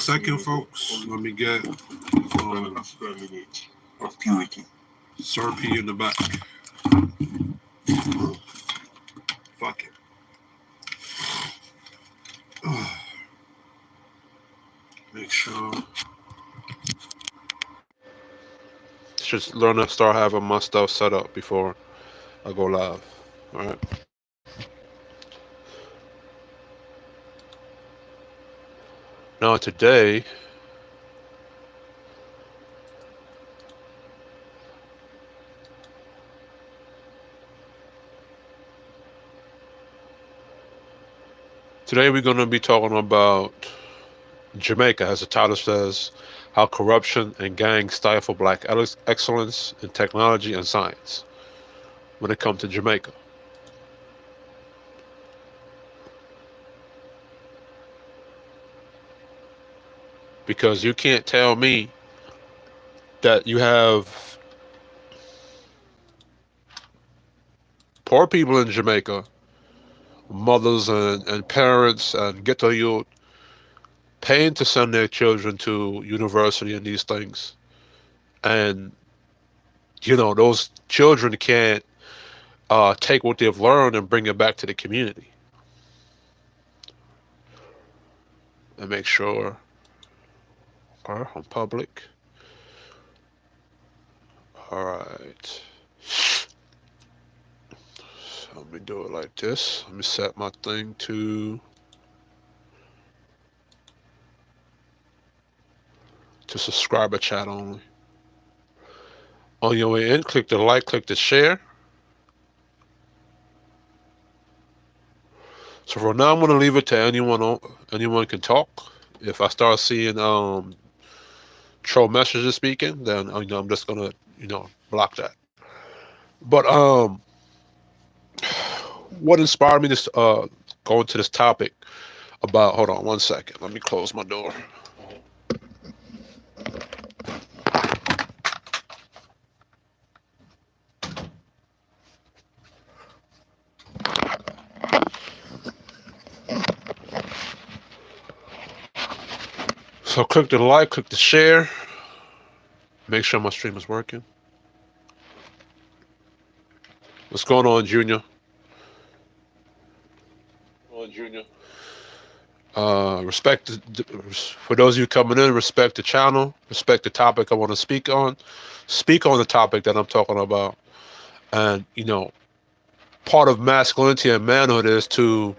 Second, folks, let me get of purity. Sir P in the back. Fuck it. Make sure. Just learn to start having my stuff set up before I go live. All right. Now today, we're going to be talking about Jamaica, as the title says, how corruption and gangs stifle black excellence in technology and science when it comes to Jamaica. Because you can't tell me that you have poor people in Jamaica, mothers and parents and ghetto youth, paying to send their children to university and these things. And, those children can't take what they've learned and bring it back to the community. And make sure on public. All right. So let me do it like this. Let me set my thing to subscriber chat only. On your way in, click the like, click the share. So for now, I'm going to leave it to anyone. Anyone can talk. If I start seeing troll messages speaking, then I'm just gonna block that. But what inspired me to go into this topic about? Hold on one second. Let me close my door. So click the like, click the share. Make sure my stream is working. What's going on, Junior? Respect for those of you coming in. Respect the channel. Respect the topic I want to speak on. Speak on the topic that I'm talking about. And part of masculinity and manhood is to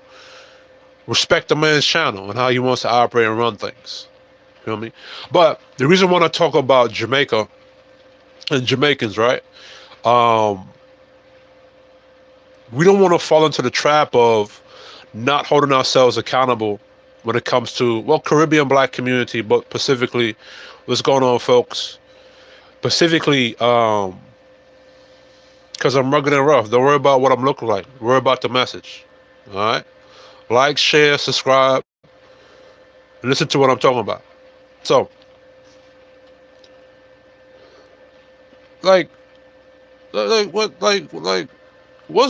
respect the man's channel and how he wants to operate and run things. Feel me? But the reason I want to talk about Jamaica and Jamaicans, right? We don't want to fall into the trap of not holding ourselves accountable when it comes to, Caribbean black community, but specifically, what's going on, folks? Specifically, because I'm rugged and rough. Don't worry about what I'm looking like. Worry about the message. All right? Like, share, subscribe, and listen to what I'm talking about. So, what's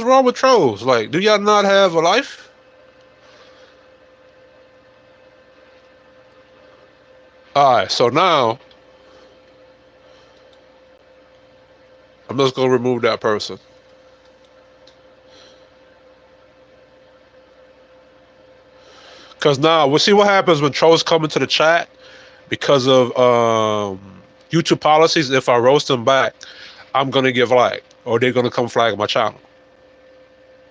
wrong with trolls? Do y'all not have a life? All right, so now I'm just gonna remove that person. Because now we'll see what happens when trolls come into the chat. Because of YouTube policies, if I roast them back, I'm going to get flagged. Or they're going to come flag my channel.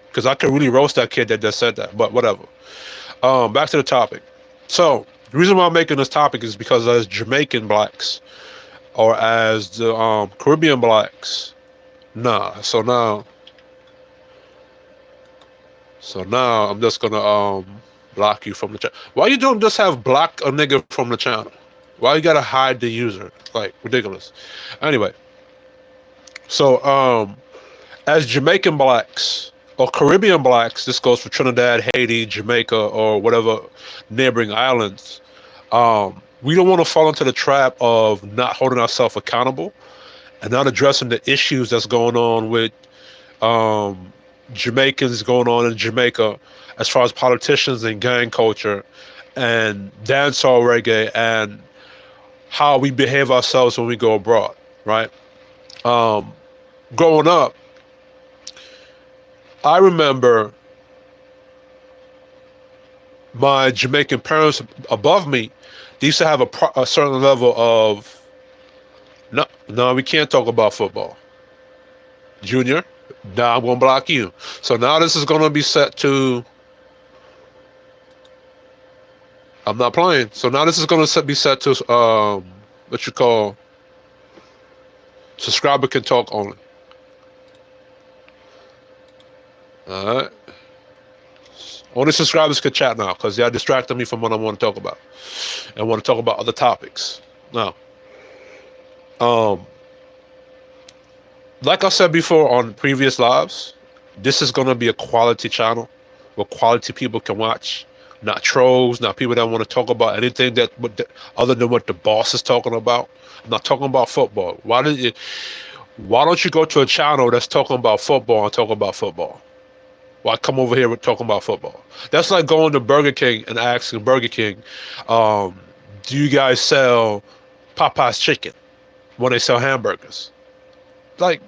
Because I could really roast that kid that just said that. But whatever. Back to the topic. So, the reason why I'm making this topic is because as Jamaican blacks, or as the Caribbean blacks, nah. So now I'm just going to block you from the chat. Why you don't just have block a nigga from the channel? Why you gotta hide the user? Ridiculous. Anyway, so as Jamaican blacks or Caribbean blacks, this goes for Trinidad, Haiti, Jamaica, or whatever neighboring islands. We don't want to fall into the trap of not holding ourselves accountable and not addressing the issues that's going on with Jamaicans going on in Jamaica as far as politicians and gang culture and dancehall reggae and how we behave ourselves when we go abroad, right? Growing up, I remember my Jamaican parents above me, they used to have a certain level of, no, we can't talk about football. Junior, now I'm going to block you. So now this is going to be set to, I'm not playing. So now this is going to be set to, what you call, subscriber can talk only. All right. Only subscribers can chat now because they're distracting me from what I want to talk about. I want to talk about other topics. Now, like I said before on previous lives, this is going to be a quality channel where quality people can watch, not trolls, not people that want to talk about anything that other than what the boss is talking about. I'm not talking about football. Why don't you go to a channel that's talking about football and talk about football? Why come over here with talking about football? That's like going to Burger King and asking Burger King, do you guys sell Popeye's chicken when they sell hamburgers? Like,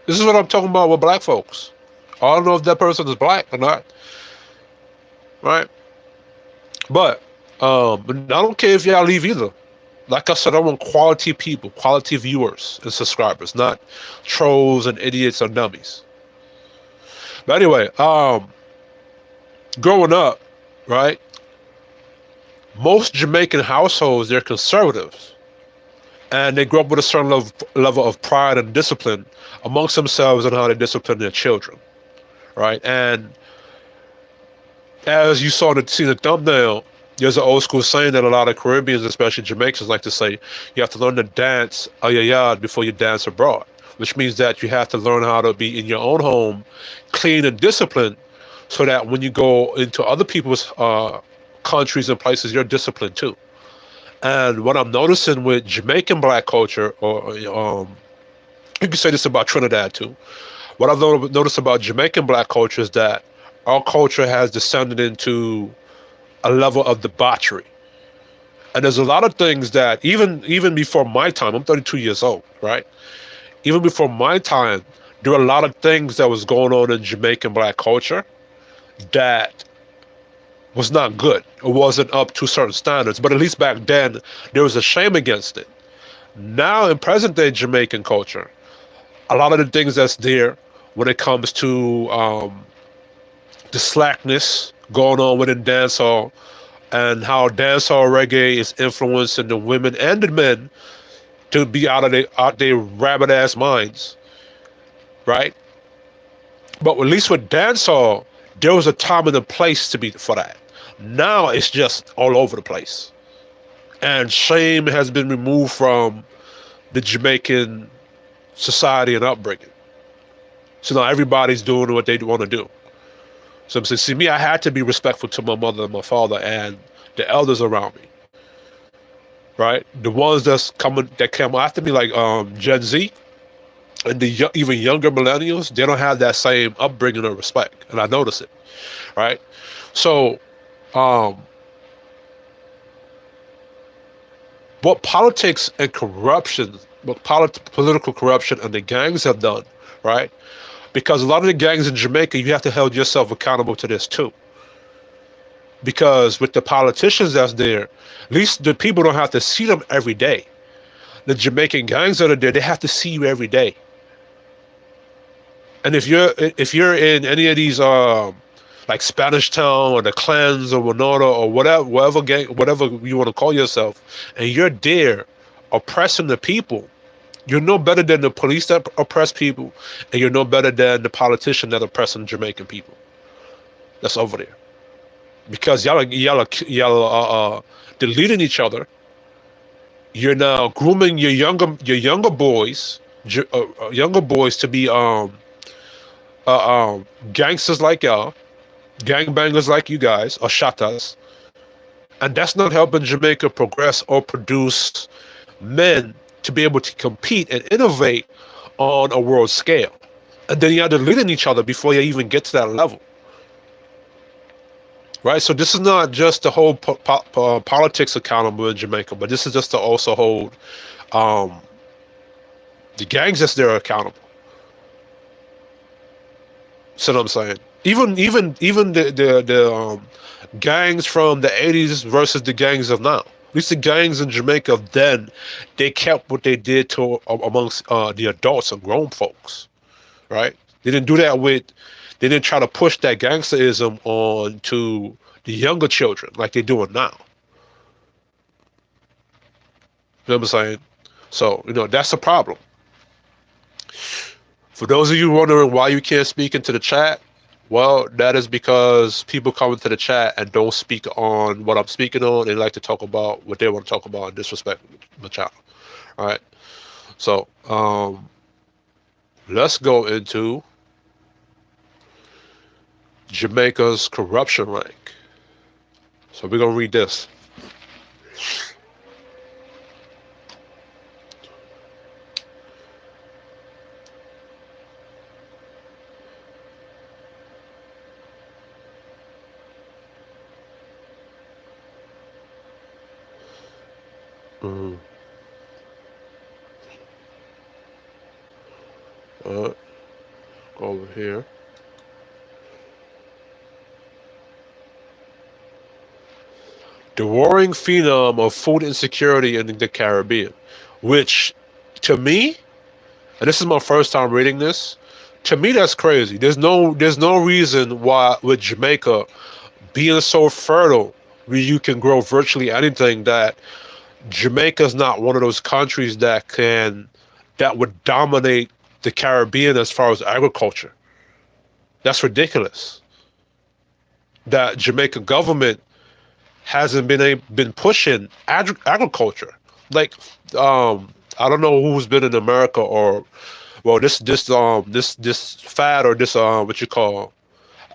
this is what I'm talking about with black folks. I don't know if that person is black or not, right? But I don't care if y'all leave either. Like I said, I want quality people, quality viewers and subscribers, not trolls and idiots or dummies. But anyway, growing up, right, most Jamaican households, they're conservatives. And they grew up with a certain level of pride and discipline amongst themselves and how they discipline their children, right? And as you see the thumbnail, there's an old school saying that a lot of Caribbeans, especially Jamaicans, like to say, you have to learn to dance on your yard before you dance abroad, which means that you have to learn how to be in your own home, clean and disciplined, so that when you go into other people's countries and places, you're disciplined too. And what I'm noticing with Jamaican black culture, or you can say this about Trinidad too, what I've noticed about Jamaican black culture is that our culture has descended into a level of debauchery. And there's a lot of things that even before my time, I'm 32 years old, right? Even before my time, there were a lot of things that was going on in Jamaican black culture that was not good. It wasn't up to certain standards. But at least back then, there was a shame against it. Now, in present-day Jamaican culture, a lot of the things that's there when it comes to the slackness going on within dancehall and how dancehall reggae is influencing the women and the men to be out their rabbit-ass minds, right? But at least with dancehall, there was a time and a place to be for that. Now it's just all over the place. And shame has been removed from the Jamaican society and upbringing. So now everybody's doing what they want to do. So I'm saying, see, me, I had to be respectful to my mother and my father and the elders around me. Right? The ones that came after me, like Gen Z and the even younger millennials, they don't have that same upbringing or respect. And I notice it. Right? So what politics and corruption, what political corruption and the gangs have done, right? Because a lot of the gangs in Jamaica, you have to hold yourself accountable to this too. Because with the politicians that's there, at least the people don't have to see them every day. The Jamaican gangs that are there, they have to see you every day. And if you're in any of these like Spanish Town or the Clans or Winona or whatever gang, whatever you want to call yourself, and you're there oppressing the people, you're no better than the police that oppress people, and you're no better than the politician that oppressing Jamaican people. That's over there, because y'all are deleting each other. You're now grooming your younger boys to be gangsters like y'all, gangbangers like you guys, or shatas, and that's not helping Jamaica progress or produce men to be able to compete and innovate on a world scale. And then you're deleting each other before you even get to that level. right? So this is not just the whole politics accountable in Jamaica, but this is just to also hold um, the gangs that's there accountable. See what I'm saying? Even the gangs from the '80s versus the gangs of now. At least the gangs in Jamaica of then, they kept what they did to amongst the adults and grown folks, right? They didn't do that with. They didn't try to push that gangsterism on to the younger children like they're doing now. You know what I'm saying? So that's the problem. For those of you wondering why you can't speak into the chat, well, that is because people come into the chat and don't speak on what I'm speaking on. They like to talk about what they want to talk about and disrespect the channel. All right. So let's go into Jamaica's corruption rank. So we're gonna read this. Mm-hmm. Go over here. The warring phenom of food insecurity in the Caribbean, which to me, and this is my first time reading this, to me that's crazy. There's no reason why with Jamaica being so fertile where you can grow virtually anything that Jamaica's not one of those countries that would dominate the Caribbean as far as agriculture. That's ridiculous. That Jamaica government hasn't been pushing agriculture. Like I don't know who's been in America or well this fad or this what you call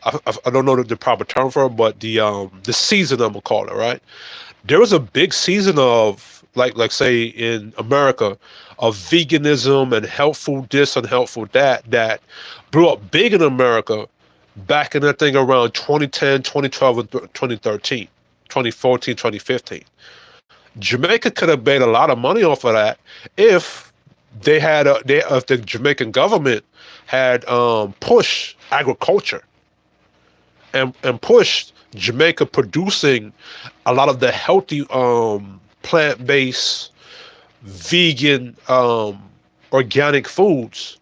I don't know the proper term for it, but the season I'm gonna call it, right? There was a big season of like say in America of veganism and health food this and health food that blew up big in America back in I think around 2010, 2012, and 2013, 2014, 2015. Jamaica could have made a lot of money off of that if if the Jamaican government had pushed agriculture and pushed Jamaica producing a lot of the healthy plant-based vegan organic foods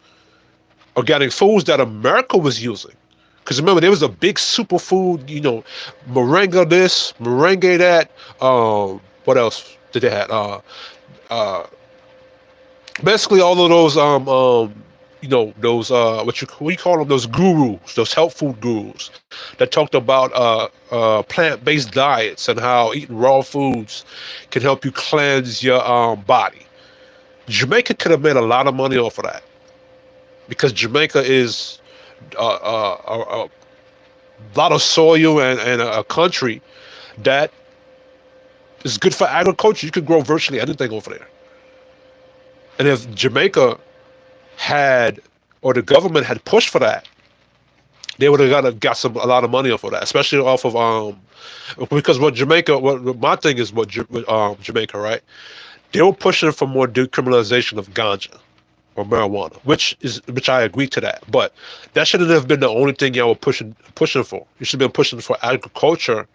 that America was using. Because remember, there was a big superfood, moringa this, merengue that. What else did they have? Basically all of those those what you call them, those gurus, those health food gurus that talked about plant-based diets and how eating raw foods can help you cleanse your body. Jamaica could have made a lot of money off of that because Jamaica is a lot of soil and a country that is good for agriculture. You could grow virtually anything over there. And if Jamaica had, or the government had pushed for that, they would have got a lot of money off of that, especially off of because what my thing is Jamaica, right? They were pushing for more decriminalization of ganja or marijuana, which I agree to that, but that shouldn't have been the only thing y'all were pushing for. You should have been pushing for agriculture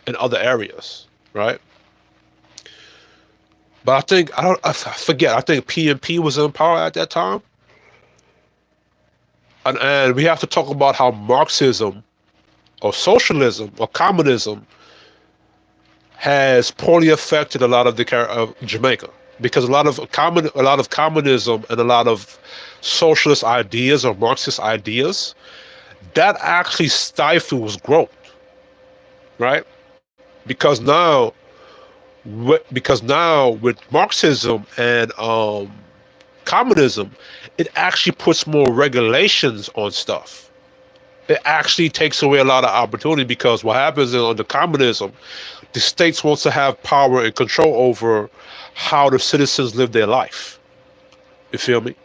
in other areas, right? But I forget. I think PNP was in power at that time. And we have to talk about how Marxism or socialism or communism has poorly affected a lot of Jamaica, because a lot of communism and a lot of socialist ideas or Marxist ideas that actually stifles growth, right? Because now with Marxism and communism, it actually puts more regulations on stuff. It actually takes away a lot of opportunity, because what happens under communism, the states wants to have power and control over how the citizens live their life. You feel me?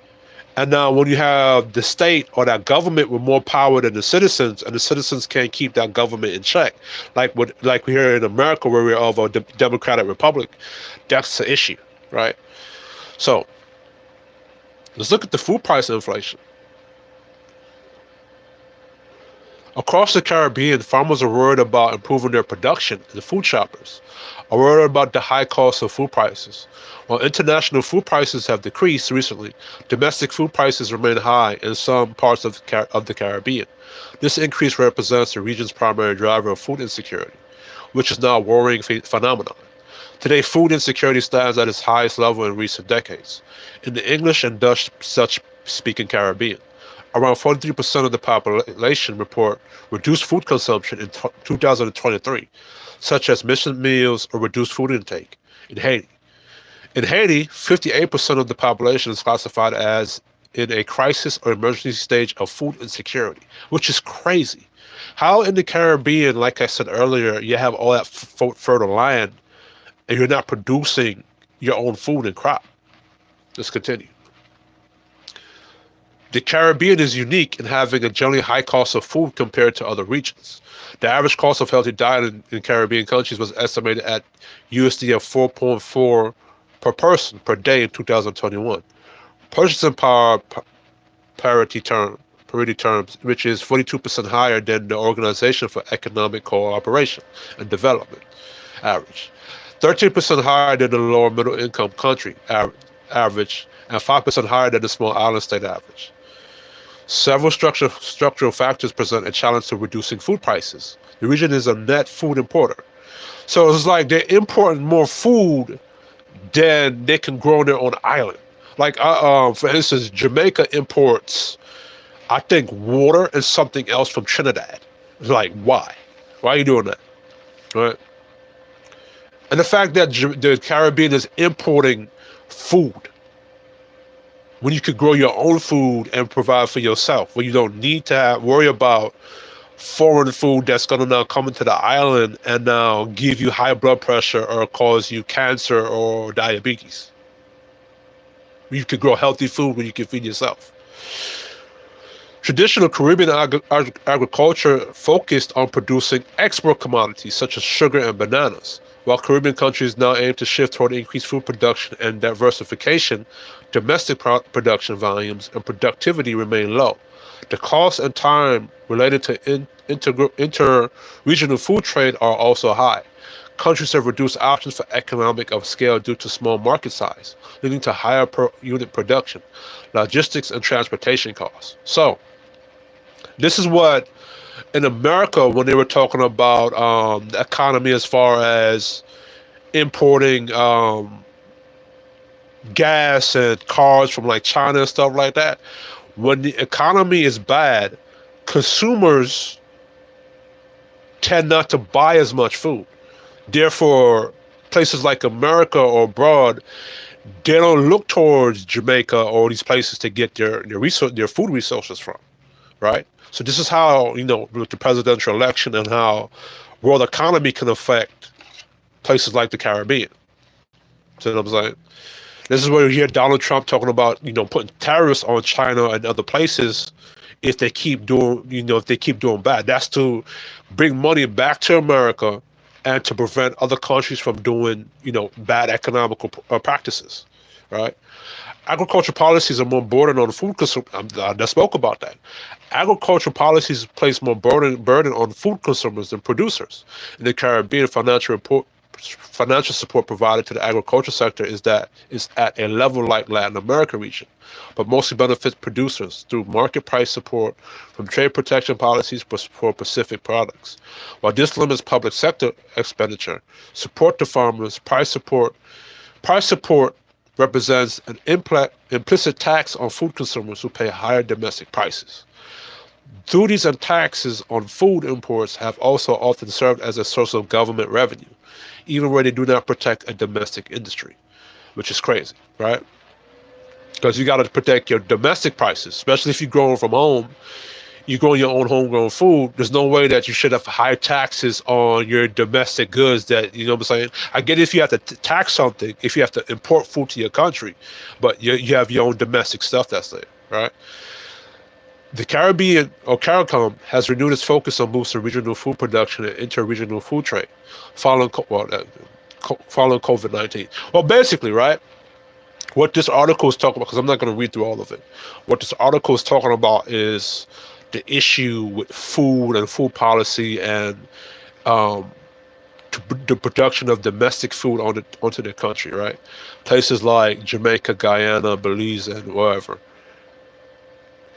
And now when you have the state or that government with more power than the citizens, and the citizens can't keep that government in check, like here in America where we're of a democratic republic, that's the issue, right? So let's look at the food price inflation. Across the Caribbean, farmers are worried about improving their production, and the food shoppers are worried about the high cost of food prices. While international food prices have decreased recently, domestic food prices remain high in some parts of the Caribbean. This increase represents the region's primary driver of food insecurity, which is now a worrying phenomenon. Today, food insecurity stands at its highest level in recent decades. In the English and Dutch-speaking Caribbean, around 43% of the population report reduced food consumption in 2023, such as missing meals or reduced food intake. In Haiti, 58% of the population is classified as in a crisis or emergency stage of food insecurity, which is crazy. How in the Caribbean, like I said earlier, you have all that fertile land and you're not producing your own food and crop? Let's continue. The Caribbean is unique in having a generally high cost of food compared to other regions. The average cost of healthy diet in Caribbean countries was estimated at USD of 4.4 per person per day in 2021. Purchasing power parity terms, which is 42% higher than the Organization for Economic Cooperation and Development average, 13% higher than the lower middle income country average, and 5% higher than the small island state average. Several structural factors present a challenge to reducing food prices. The region is a net food importer. So it's like they're importing more food than they can grow on their own island. Like, for instance, Jamaica imports, I think, water and something else from Trinidad. It's like, why? Why are you doing that? Right? And the fact that the Caribbean is importing food when you could grow your own food and provide for yourself, when you don't need to worry about foreign food that's going to now come into the island and now give you high blood pressure or cause you cancer or diabetes. You could grow healthy food when you can feed yourself. Traditional Caribbean agriculture focused on producing export commodities such as sugar and bananas. While Caribbean countries now aim to shift toward increased food production and diversification, domestic production volumes and productivity remain low. The cost and time related to inter-regional food trade are also high. Countries have reduced options for economic of scale due to small market size, leading to higher per unit production, logistics, and transportation costs. So, this is what, in America, when they were talking about the economy as far as importing gas and cars from like China and stuff like that, when the economy is bad, consumers tend not to buy as much food. Therefore, places like America or abroad, they don't look towards Jamaica or these places to get their food resources from, right? So this is how, with the presidential election and how world economy can affect places like the Caribbean. See what I'm saying? This is where you hear Donald Trump talking about, putting tariffs on China and other places if they keep doing bad. That's to bring money back to America and to prevent other countries from doing, bad economical practices, right? Agricultural policies are more burden on food consumption. I spoke about that. Agricultural policies place more burden on food consumers than producers. In the Caribbean, financial support provided to the agriculture sector is at a level like Latin America region, but mostly benefits producers through market price support from trade protection policies for Pacific products. While this limits public sector expenditure, support to farmers, price support represents an implicit tax on food consumers who pay higher domestic prices. Duties and taxes on food imports have also often served as a source of government revenue, even where they do not protect a domestic industry, which is crazy, right? Because you got to protect your domestic prices, especially if you're growing from home. You're growing your own homegrown food. There's no way that you should have high taxes on your domestic goods that, what I'm saying? I get if you have to tax something, if you have to import food to your country, but you have your own domestic stuff that's there, right? The Caribbean, or CARICOM, has renewed its focus on boosting regional food production and inter-regional food trade following following COVID-19. Well, basically, right, what this article is talking about, because I'm not going to read through all of it, what this article is talking about is the issue with food and food policy and um, the production of domestic food onto the country, right? Places like Jamaica, Guyana, Belize, and wherever.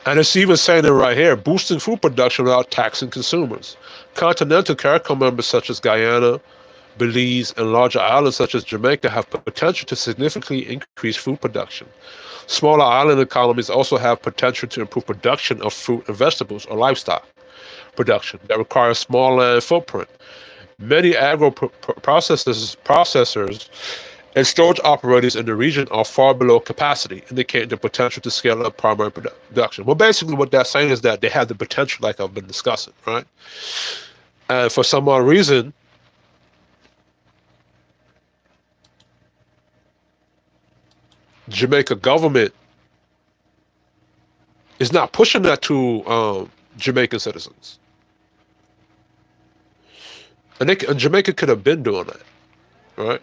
And it's even saying it right here, boosting food production without taxing consumers. Continental CARICOM members such as Guyana, Belize, and larger islands such as Jamaica have potential to significantly increase food production. Smaller island economies also have potential to improve production of fruit and vegetables or livestock production that requires small land footprint. Many processors and storage operators in the region are far below capacity, indicating the potential to scale up primary production. Well, basically what that's saying is that they have the potential, like I've been discussing, right? And for some odd reason, Jamaica government is not pushing that to Jamaican citizens. And Jamaica could have been doing that, right?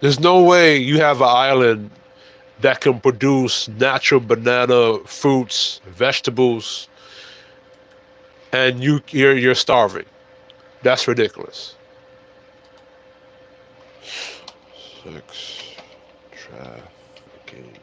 There's no way you have an island that can produce natural banana, fruits, vegetables, and you're starving. That's ridiculous. 6 trafficking.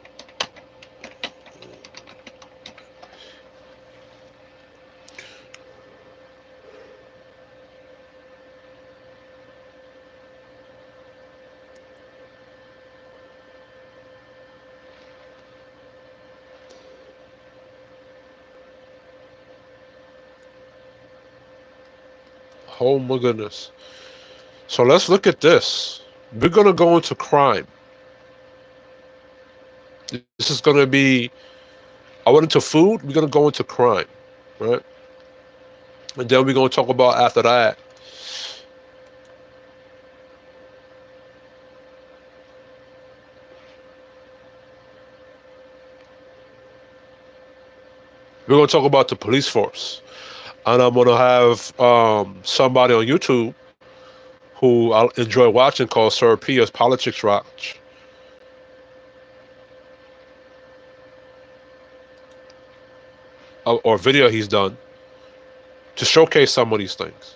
Oh my goodness. So let's look at this. We're going to go into crime. This is going to be, I went into food, we're going to go into crime, right? And then we're going to talk about after that. We're going to talk about the police force. And I'm going to have somebody on YouTube who I enjoy watching called Sir Pia's Politics Watch. Or video he's done to showcase some of these things.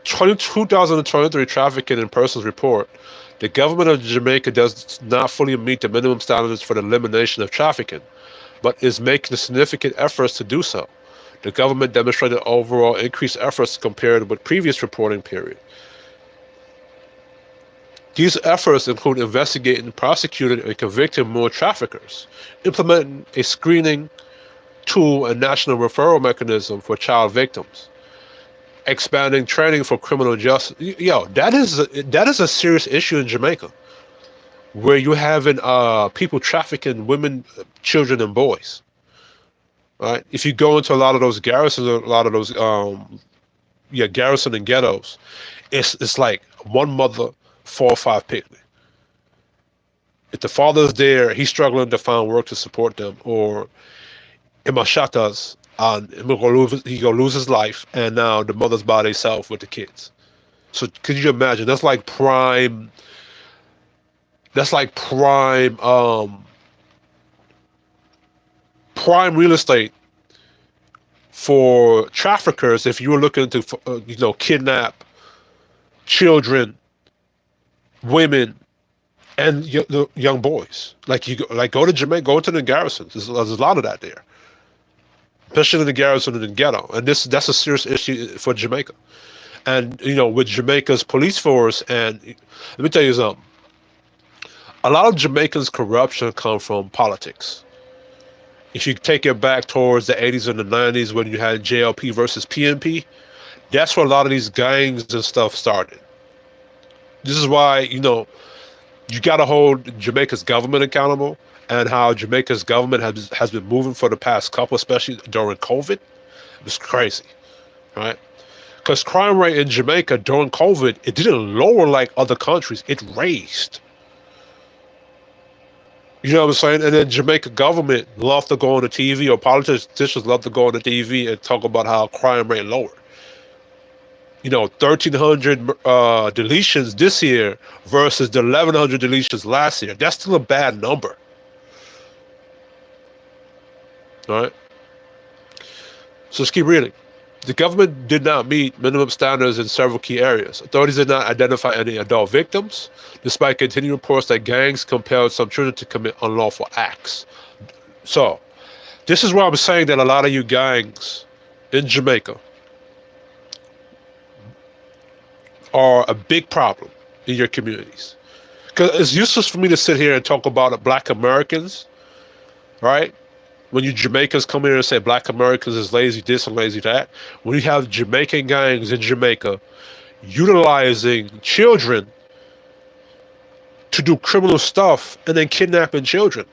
2023 Trafficking in Persons Report. The government of Jamaica does not fully meet the minimum standards for the elimination of trafficking, but is making significant efforts to do so. The government demonstrated overall increased efforts compared with previous reporting period. These efforts include investigating, prosecuting, and convicting more traffickers, implementing a screening tool and national referral mechanism for child victims, expanding training for criminal justice. Yo, that is a serious issue in Jamaica, where you're having people trafficking women, children, and boys. Right? If you go into a lot of those garrisons, a lot of those garrison and ghettos, it's like one mother, 4 or 5 picnic. If the father's there, he's struggling to find work to support them, or Imashatas, and he gonna lose his life, and now the mother's by herself with the kids. So could you imagine? That's like prime. That's like prime real estate for traffickers. If you were looking to, kidnap children, women, and the young boys, go to Jamaica, go to the garrisons. There's a lot of that there, especially in the garrison and the ghetto. And that's a serious issue for Jamaica. And with Jamaica's police force, and let me tell you something. A lot of Jamaicans' corruption comes from politics. If you take it back towards the 80s and the 90s when you had JLP versus PNP, that's where a lot of these gangs and stuff started. This is why, you got to hold Jamaica's government accountable, and how Jamaica's government has been moving for the past couple, especially during COVID. It's crazy, right? Because crime rate in Jamaica during COVID, it didn't lower like other countries. It raised. You know what I'm saying? And then Jamaica government love to go on the TV, or politicians love to go on the TV and talk about how crime rate lower. 1,300 deletions this year versus the 1,100 deletions last year. That's still a bad number, right? So let's keep reading. The government did not meet minimum standards in several key areas. Authorities did not identify any adult victims, despite continued reports that gangs compelled some children to commit unlawful acts. So, this is where I'm saying that a lot of you gangs in Jamaica are a big problem in your communities. Because it's useless for me to sit here and talk about Black Americans, right? When you Jamaicans come here and say Black Americans is lazy this and lazy that, when you have Jamaican gangs in Jamaica utilizing children to do criminal stuff and then kidnapping children.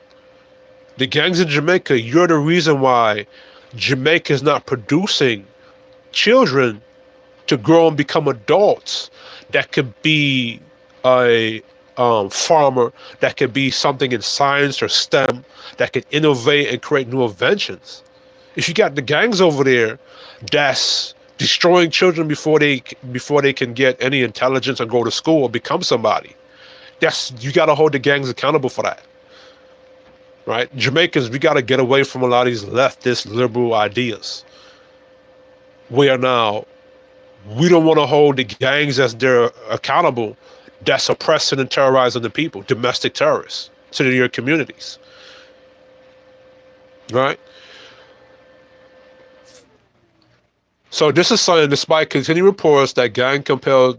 The gangs in Jamaica, you're the reason why Jamaica is not producing children to grow and become adults that could be a farmer, that could be something in science or STEM, that could innovate and create new inventions. If you got the gangs over there that's destroying children before they can get any intelligence or go to school or become somebody, you got to hold the gangs accountable for that, right? Jamaicans, we got to get away from a lot of these leftist liberal ideas where now we don't want to hold the gangs as they're accountable, that's oppressing and terrorizing the people, domestic terrorists to your communities, right? So this is saying, despite continued reports that gang compelled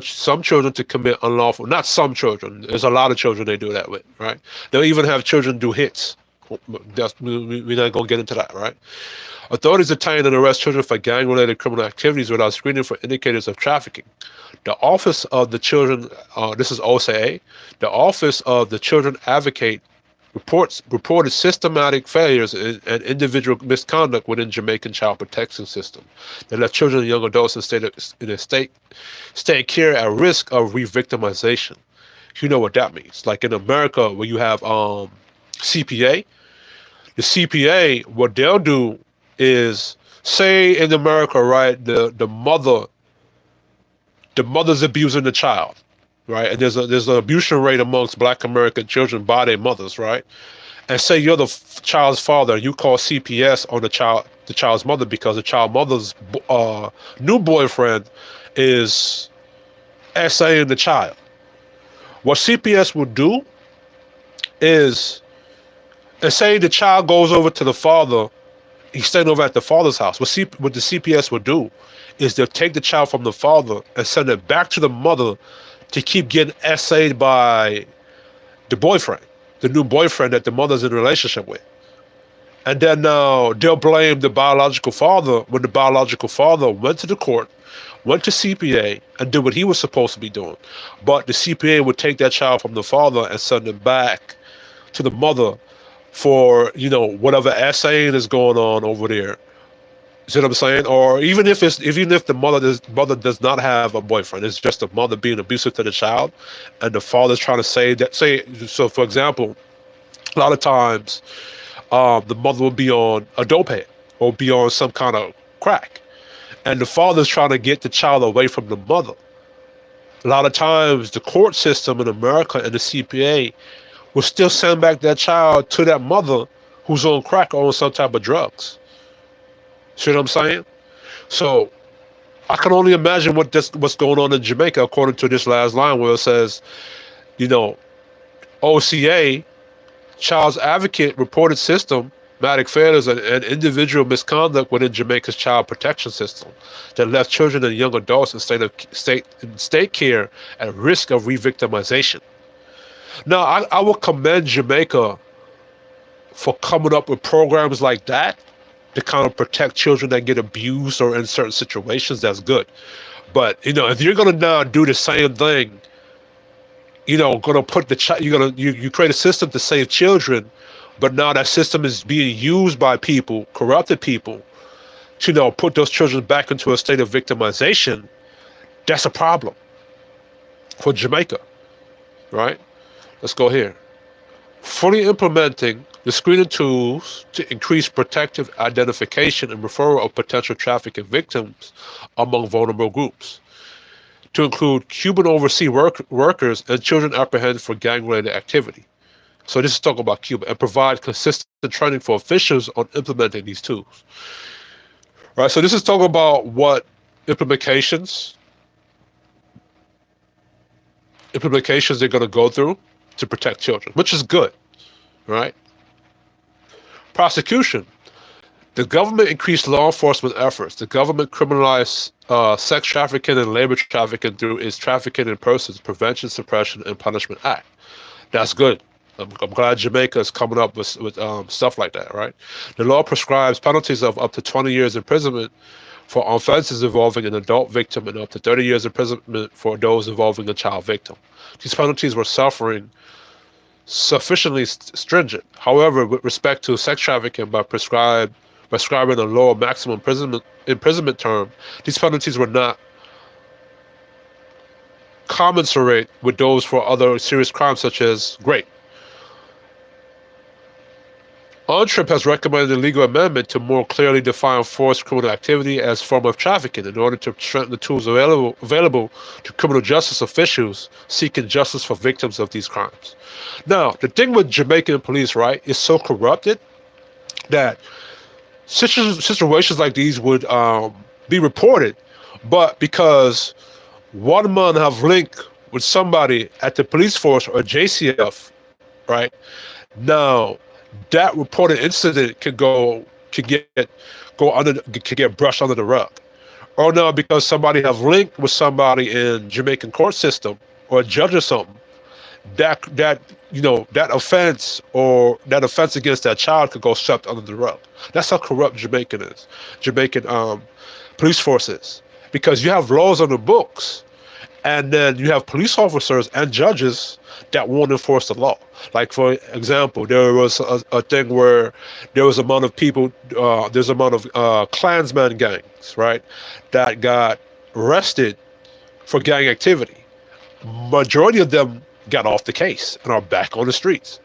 some children to commit unlawful, not some children, there's a lot of children they do that with, right? They'll even have children do hits. We're not going to get into that, right? Authorities detain and arrest children for gang-related criminal activities without screening for indicators of trafficking. The Office of the Children, this is OCA, the Office of the Children Advocate reported systematic failures and individual misconduct within Jamaican child protection system that left children and young adults in state care at risk of re-victimization. You know what that means. Like in America, where you have CPA, the CPA, what they'll do is, say in America, right, the mother's abusing the child, right? And there's an abuse rate amongst Black American children by their mothers, right? And say you're the child's father, and you call CPS on the child's mother because the child mother's new boyfriend is SAing the child. What CPS will do is, and say the child goes over to the father, he's staying over at the father's house. What the CPS will do is they'll take the child from the father and send it back to the mother to keep getting SA'd by the boyfriend, the new boyfriend that the mother's in a relationship with. And then now they'll blame the biological father when the biological father went to the court, went to CPA, and did what he was supposed to be doing. But the CPA would take that child from the father and send it back to the mother for, whatever essaying is going on over there. See what I'm saying? Or even if the mother does not have a boyfriend, it's just the mother being abusive to the child, and the father's trying to so for example, a lot of times the mother will be on a dope head or be on some kind of crack, and the father's trying to get the child away from the mother. A lot of times the court system in America and the CPA will still send back that child to that mother who's on crack or on some type of drugs. See what I'm saying? So I can only imagine what's going on in Jamaica, according to this last line where it says, OCA, Child's Advocate, reported systematic failures and individual misconduct within Jamaica's child protection system that left children and young adults in state care at risk of re-victimization. Now, I will commend Jamaica for coming up with programs like that to kind of protect children that get abused or in certain situations. That's good. But, if you're going to now do the same thing, going to put you create a system to save children, but now that system is being used by people, corrupted people, to put those children back into a state of victimization, that's a problem for Jamaica, right? Let's go here. fully implementing the screening tools to increase protective identification and referral of potential trafficking victims among vulnerable groups, to include Cuban overseas workers and children apprehended for gang-related activity. So this is talking about Cuba, and provide consistent training for officials on implementing these tools. Right. So this is talking about what implementations they're going to go through to protect children, which is good. Right. Prosecution. The government increased law enforcement efforts. The government criminalized sex trafficking and labor trafficking through its Trafficking in Persons Prevention, Suppression, and Punishment Act. That's good. I'm glad Jamaica is coming up with stuff like that, right? The law prescribes penalties of up to 20 years imprisonment for offenses involving an adult victim and up to 30 years imprisonment for those involving a child victim. These penalties were sufficiently stringent. However, with respect to sex trafficking, by prescribing a lower maximum imprisonment term, these penalties were not commensurate with those for other serious crimes such as rape. UNTRIP has recommended a legal amendment to more clearly define forced criminal activity as form of trafficking in order to strengthen the tools available to criminal justice officials seeking justice for victims of these crimes. Now, the thing with Jamaican police, right, is so corrupted that situations like these would be reported, but because one man have link with somebody at the police force or JCF, right, now that reported incident could get brushed under the rug. Or now because somebody have linked with somebody in Jamaican court system or a judge or something, that that offense against that child could go swept under the rug. That's how corrupt Jamaican police force is, because you have laws on the books, and then you have police officers and judges that won't enforce the law. Like, for example, there was a thing where there was amount of people, there's amount of Klansman gangs, right, that got arrested for gang activity. Majority of them got off the case and are back on the streets.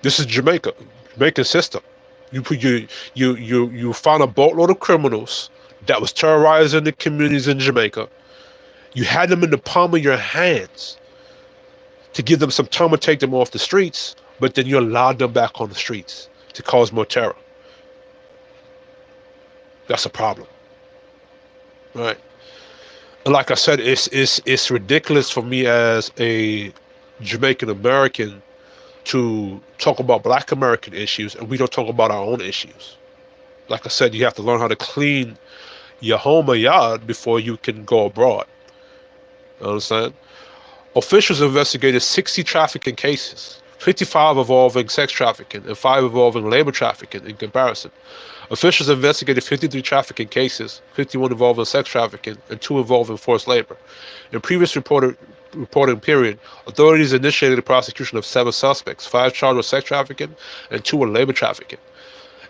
This is Jamaican system. You found a boatload of criminals that was terrorizing the communities in Jamaica. You had them in the palm of your hands to give them some time to take them off the streets, but then you allowed them back on the streets to cause more terror. That's a problem, right? And like I said, it's ridiculous for me as a Jamaican American to talk about Black American issues and we don't talk about our own issues. Like I said, you have to learn how to clean your home or yard before you can go abroad. You understand? Officials investigated 60 trafficking cases, 55 involving sex trafficking and 5 involving labor trafficking in comparison. Officials investigated 53 trafficking cases, 51 involving sex trafficking and 2 involving forced labor. In previous reporting period, authorities initiated the prosecution of 7 suspects, 5 charged with sex trafficking and 2 with labor trafficking.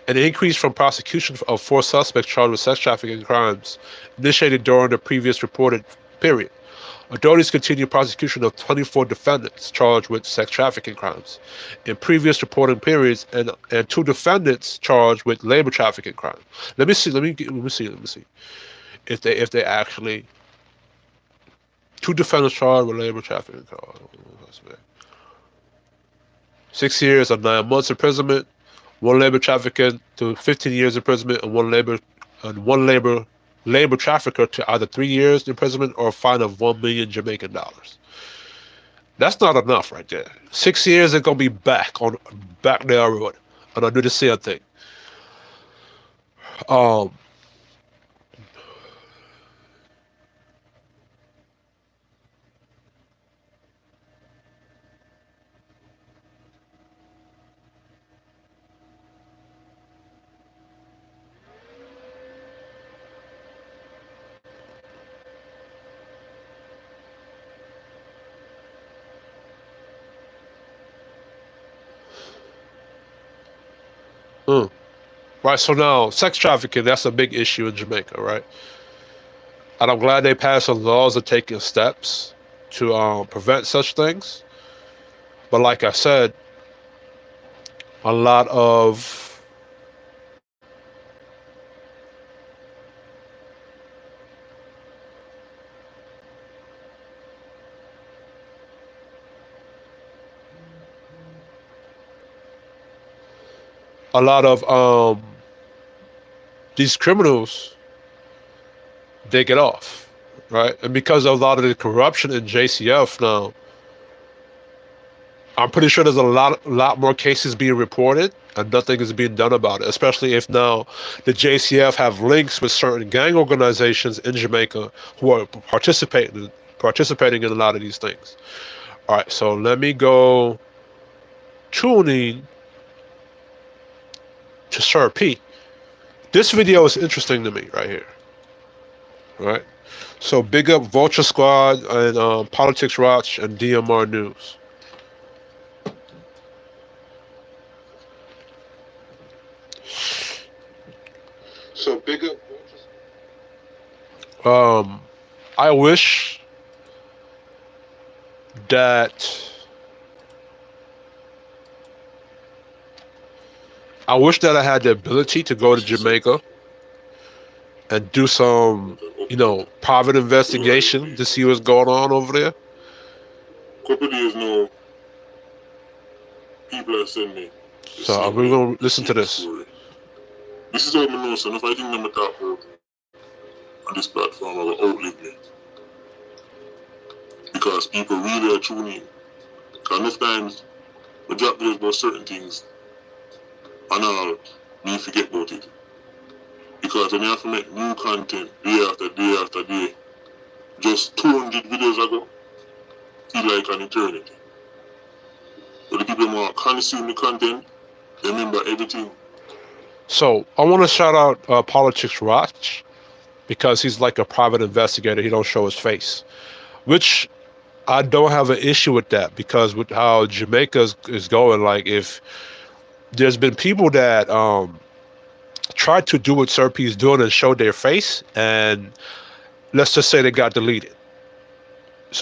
An increase from prosecution of 4 suspects charged with sex trafficking crimes initiated during the previous reported period. Authorities continued prosecution of 24 defendants charged with sex trafficking crimes in previous reporting periods, and 2 defendants charged with labor trafficking crimes. Let me see if they actually 2 defendants charged with labor trafficking crimes. 6 years or 9 months imprisonment, 1 labor trafficking to 15 years imprisonment, and one labor trafficker to either 3 years imprisonment or a fine of 1 million Jamaican dollars. That's not enough right there. 6 years, they're gonna be back there on road, and I do the same thing. Right, so now sex trafficking, that's a big issue in Jamaica, right? And I'm glad they passed some laws and taking steps to prevent such things. But like I said, a lot of these criminals, they get off, right? And because of a lot of the corruption in JCF now, I'm pretty sure there's a lot more cases being reported and nothing is being done about it, especially if now the JCF have links with certain gang organizations in Jamaica who are participating in a lot of these things. All right, so let me go tuning to Sir P. This video is interesting to me right here. Right? So big up Vulture Squad and Politics Watch and DMR News. So big up. I wish that I had the ability to go to Jamaica and do some, private investigation to see what's going on over there. Couple days now, people have sent me. So we're gonna listen to this. This is what I know, so if I think I'm a top road on this platform, I will outlive me. Because people really are tuning in. Because enough times, we drop videos about certain things, and all, me forget about it. Because when you have to make new content day after day after day, just 200 videos ago, feel like an eternity. But the people who are consuming the content, they remember everything. So I want to shout out Politics Watch because he's like a private investigator. He don't show his face, which I don't have an issue with that because with how Jamaica is going, like if there's been people that tried to do what Sir P is doing and show their face, and let's just say they got deleted.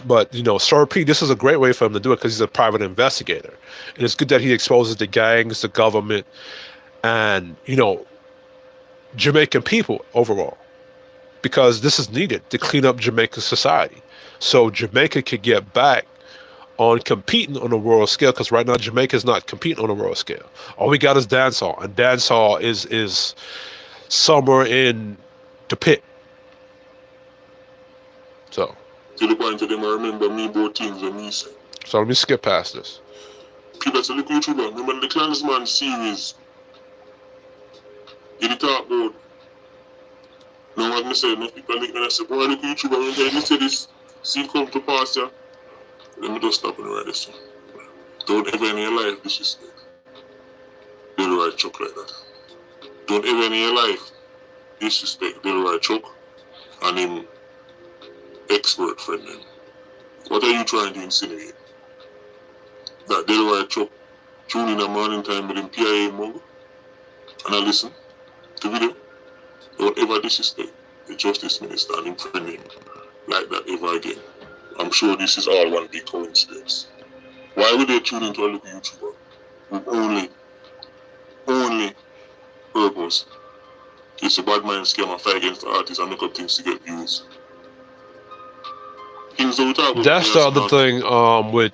But Sir P, this is a great way for him to do it because he's a private investigator, and it's good that he exposes the gangs, the government, and Jamaican people overall, because this is needed to clean up Jamaican society, so Jamaica could get back on competing on a world scale. Because right now Jamaica is not competing on a world scale. All we got is dancehall, and dancehall is somewhere in the pit. So. To the point of them, I remember me both things when me say. So let me skip past this. People say, look YouTuber, remember the Clansman series? You talk about. No one say, no people link me and I say, boy, look YouTuber, remember you say this, see come to pass ya. Let me just stop and write this one. Don't ever in your life disrespect. They'll write Chuck like that. Don't ever in your life disrespect. They'll write Chuck and him expert friend name. What are you trying to insinuate? That they'll write Chuck tune in the morning time with him PIA mug and I listen to video. Don't ever disrespect the Justice Minister and him friend name like that ever again. I'm sure this is all one big coincidence. Why would they tune into a local YouTuber who only purpose is to bad mind scam and fight against the artists and make up things to get views? Things that we talk about. That's the other thing with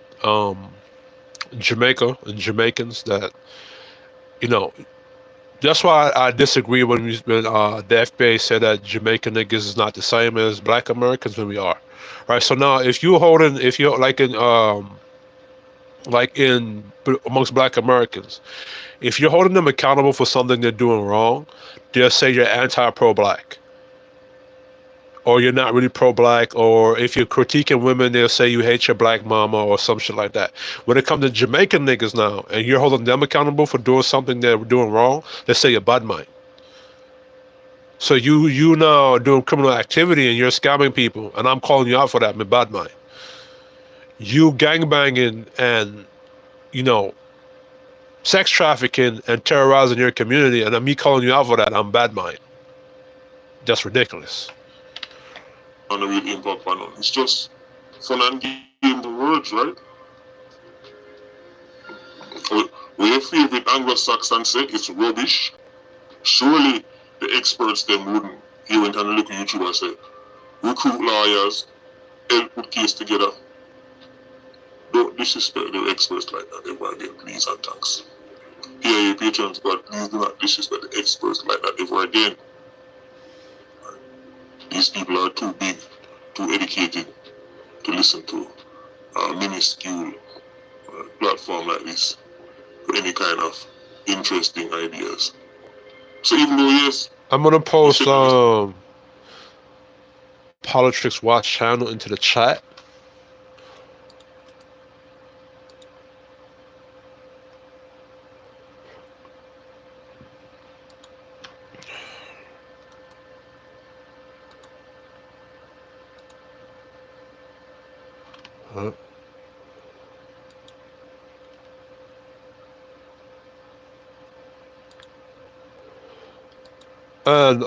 Jamaica and Jamaicans that that's why I disagree when the FBA said that Jamaican niggas is not the same as Black Americans when we are. Right, so now if you're like in amongst Black Americans, if you're holding them accountable for something they're doing wrong, they'll say you're anti-pro-Black, or you're not really pro-Black, or if you're critiquing women, they'll say you hate your Black mama or some shit like that. When it comes to Jamaican niggas now, and you're holding them accountable for doing something they're doing wrong, they say you're bad mind. So you now doing criminal activity and you're scamming people, and I'm calling you out for that, my bad mind. You gangbanging and sex trafficking and terrorizing your community, and me calling you out for that, I'm bad mind. That's ridiculous. On a real impact panel. It's just fun and game the words, right? their favorite Anglo-Saxon say it's rubbish. Surely the experts them wouldn't hear it and look at YouTube and say, recruit lawyers, help put case together. Don't disrespect the experts like that ever again, please and thanks. PIA patrons, but please do not disrespect the experts like that ever again. These people are too big, too educated to listen to a minuscule platform like this for any kind of interesting ideas. So even though, yes, I'm gonna post Politics Watch channel into the chat. And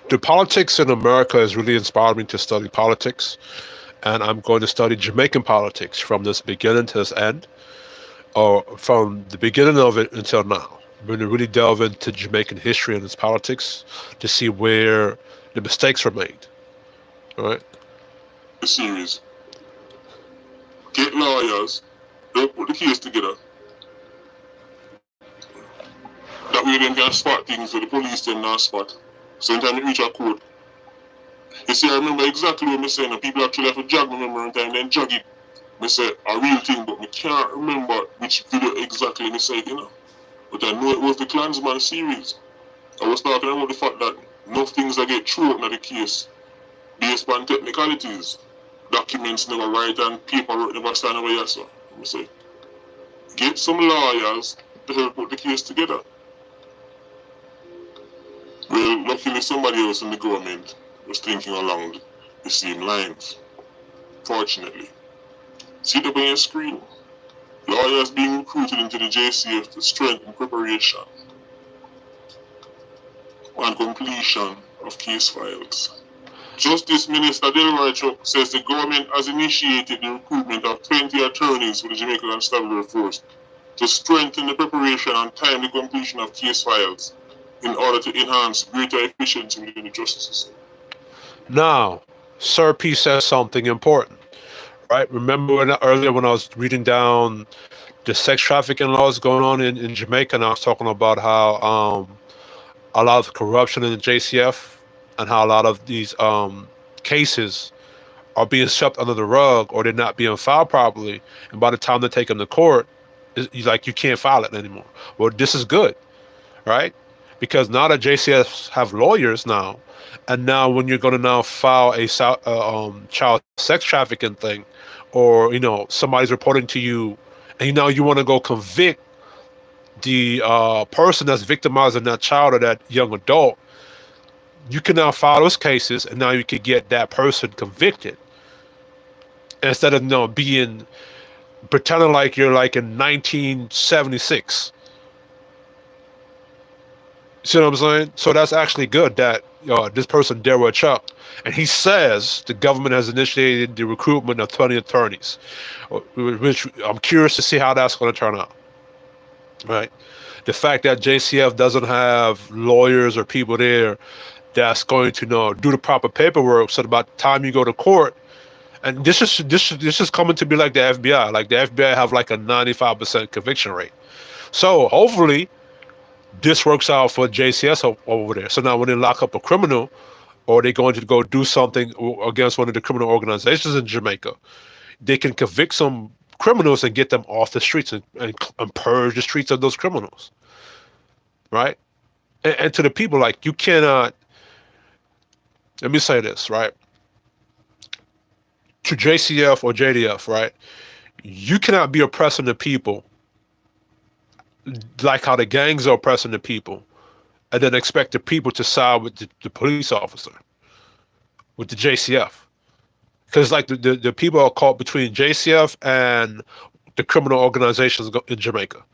the politics in America has really inspired me to study politics, and I'm going to study Jamaican politics from this beginning to this end, or from the beginning of it until now. I'm going to really delve into Jamaican history and its politics to see where the mistakes were made. All right. the series, get lawyers, they'll put the case together. That way they can spot things that the police them not spot. So in time they reach a court. You see, I remember exactly what I'm saying, and people actually have to jog my memory in time, then jog it. I say a real thing, but I can't remember which video exactly I said, you know. But I know it was the Klansman series. I was talking about the fact that enough things that get thrown out of the case based on technicalities. Documents never right and paperwork never stand away, so I say, get some lawyers to help put the case together. Well, luckily somebody else in the government was thinking along the same lines. Fortunately. See the main screen? Lawyers being recruited into the JCF to strengthen preparation and completion of case files. Justice Minister Delroy Chuck says the government has initiated the recruitment of 20 attorneys for the Jamaica Constabulary Force to strengthen the preparation and timely completion of case files in order to enhance greater efficiency within the justice system. Now, Sir P says something important, right? Remember earlier when I was reading down the sex trafficking laws going on in Jamaica, and I was talking about how a lot of corruption in the JCF and how a lot of these cases are being swept under the rug or they're not being filed properly, and by the time they take them to court, you can't file it anymore. Well, this is good, right? Because now that JCFs have lawyers now, and now when you're going to now file a child sex trafficking thing, or somebody's reporting to you, and now you want to go convict the person that's victimizing that child or that young adult, you can now file those cases, and now you can get that person convicted instead of pretending like you're like in 1976. See what I'm saying? So that's actually good that this person, Delroy Chuck, and he says the government has initiated the recruitment of 20 attorneys, which I'm curious to see how that's going to turn out. Right? The fact that JCF doesn't have lawyers or people there that's going to do the proper paperwork, so that by the time you go to court, and this is coming to be like the FBI. Like the FBI have like a 95% conviction rate. So hopefully this works out for JCS over there. So now when they lock up a criminal, or they're going to go do something against one of the criminal organizations in Jamaica, they can convict some criminals and get them off the streets and purge the streets of those criminals. Right? And to the people, like, you cannot, let me say this, right? To JCF or JDF, right? You cannot be oppressing the people like how the gangs are oppressing the people, and then expect the people to side with the police officer, with the JCF. Because like the people are caught between JCF and the criminal organizations in Jamaica.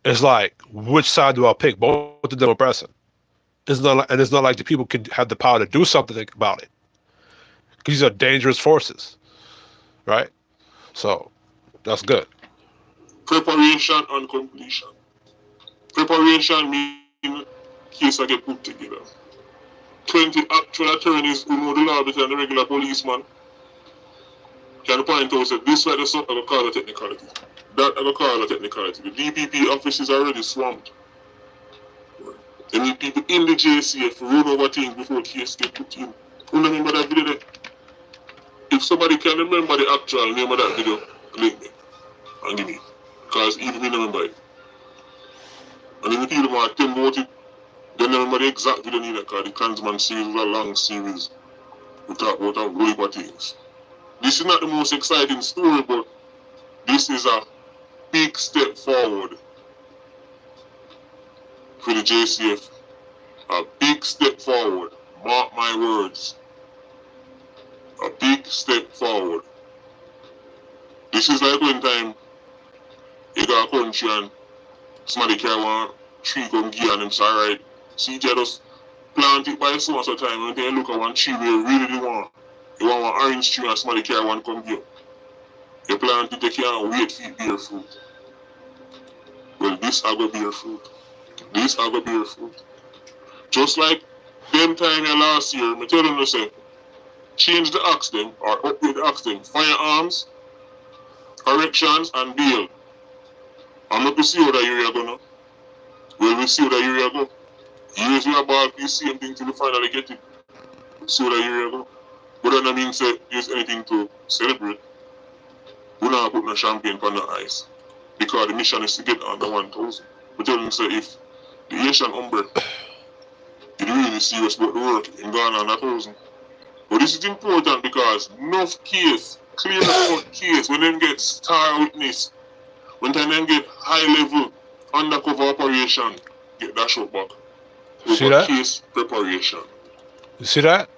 It's like, which side do I pick? Both of them are oppressing. It's not like the people can have the power to do something about it. These are dangerous forces, right? So That's good. Preparation and completion. Preparation means case I get put together. 20 actual attorneys who know the law better than the regular policeman can point out that this way the I will call a technicality. That I will call a technicality. The DPP office is already swamped. They need people in the JCF run over things before case get put in. Who remember that video there? If somebody can remember the actual name of that video, link me and give me. Because even me remember it. And if the people want to tell about it, they remember the exact video neither, because the Clansman series was a long series. We talk about a whole heap of things. This is not the most exciting story, but this is a big step forward for the JCF. A big step forward. Mark my words. A big step forward. This is like when time you got a country and somebody carry one tree come give and them say, alright, see just plant it by so much time and then you look at one tree where you really want. You want one orange tree and somebody carry one come give. You plant it, you can't wait for it bear fruit. Well, this I go bear fruit. This I go bear fruit. Just like them time last year, I tell them to say, change the axe them or upgrade the axe them, firearms, corrections and bail. I'm not to see how that area go now. Well, we see how that area go. Years we are ball for the same thing till we finally get it. We see how that area go. But that doesn't mean say there's anything to celebrate. We're not putting no champagne on the ice. Because the mission is to get under 1,000. We tell them say if the Asian umbrella is really serious about the work in Ghana on 1,000. But this is important because enough case, clear out case, when them get star witness, when them get high level undercover operation, get that shot back. See that? Case preparation. You see that?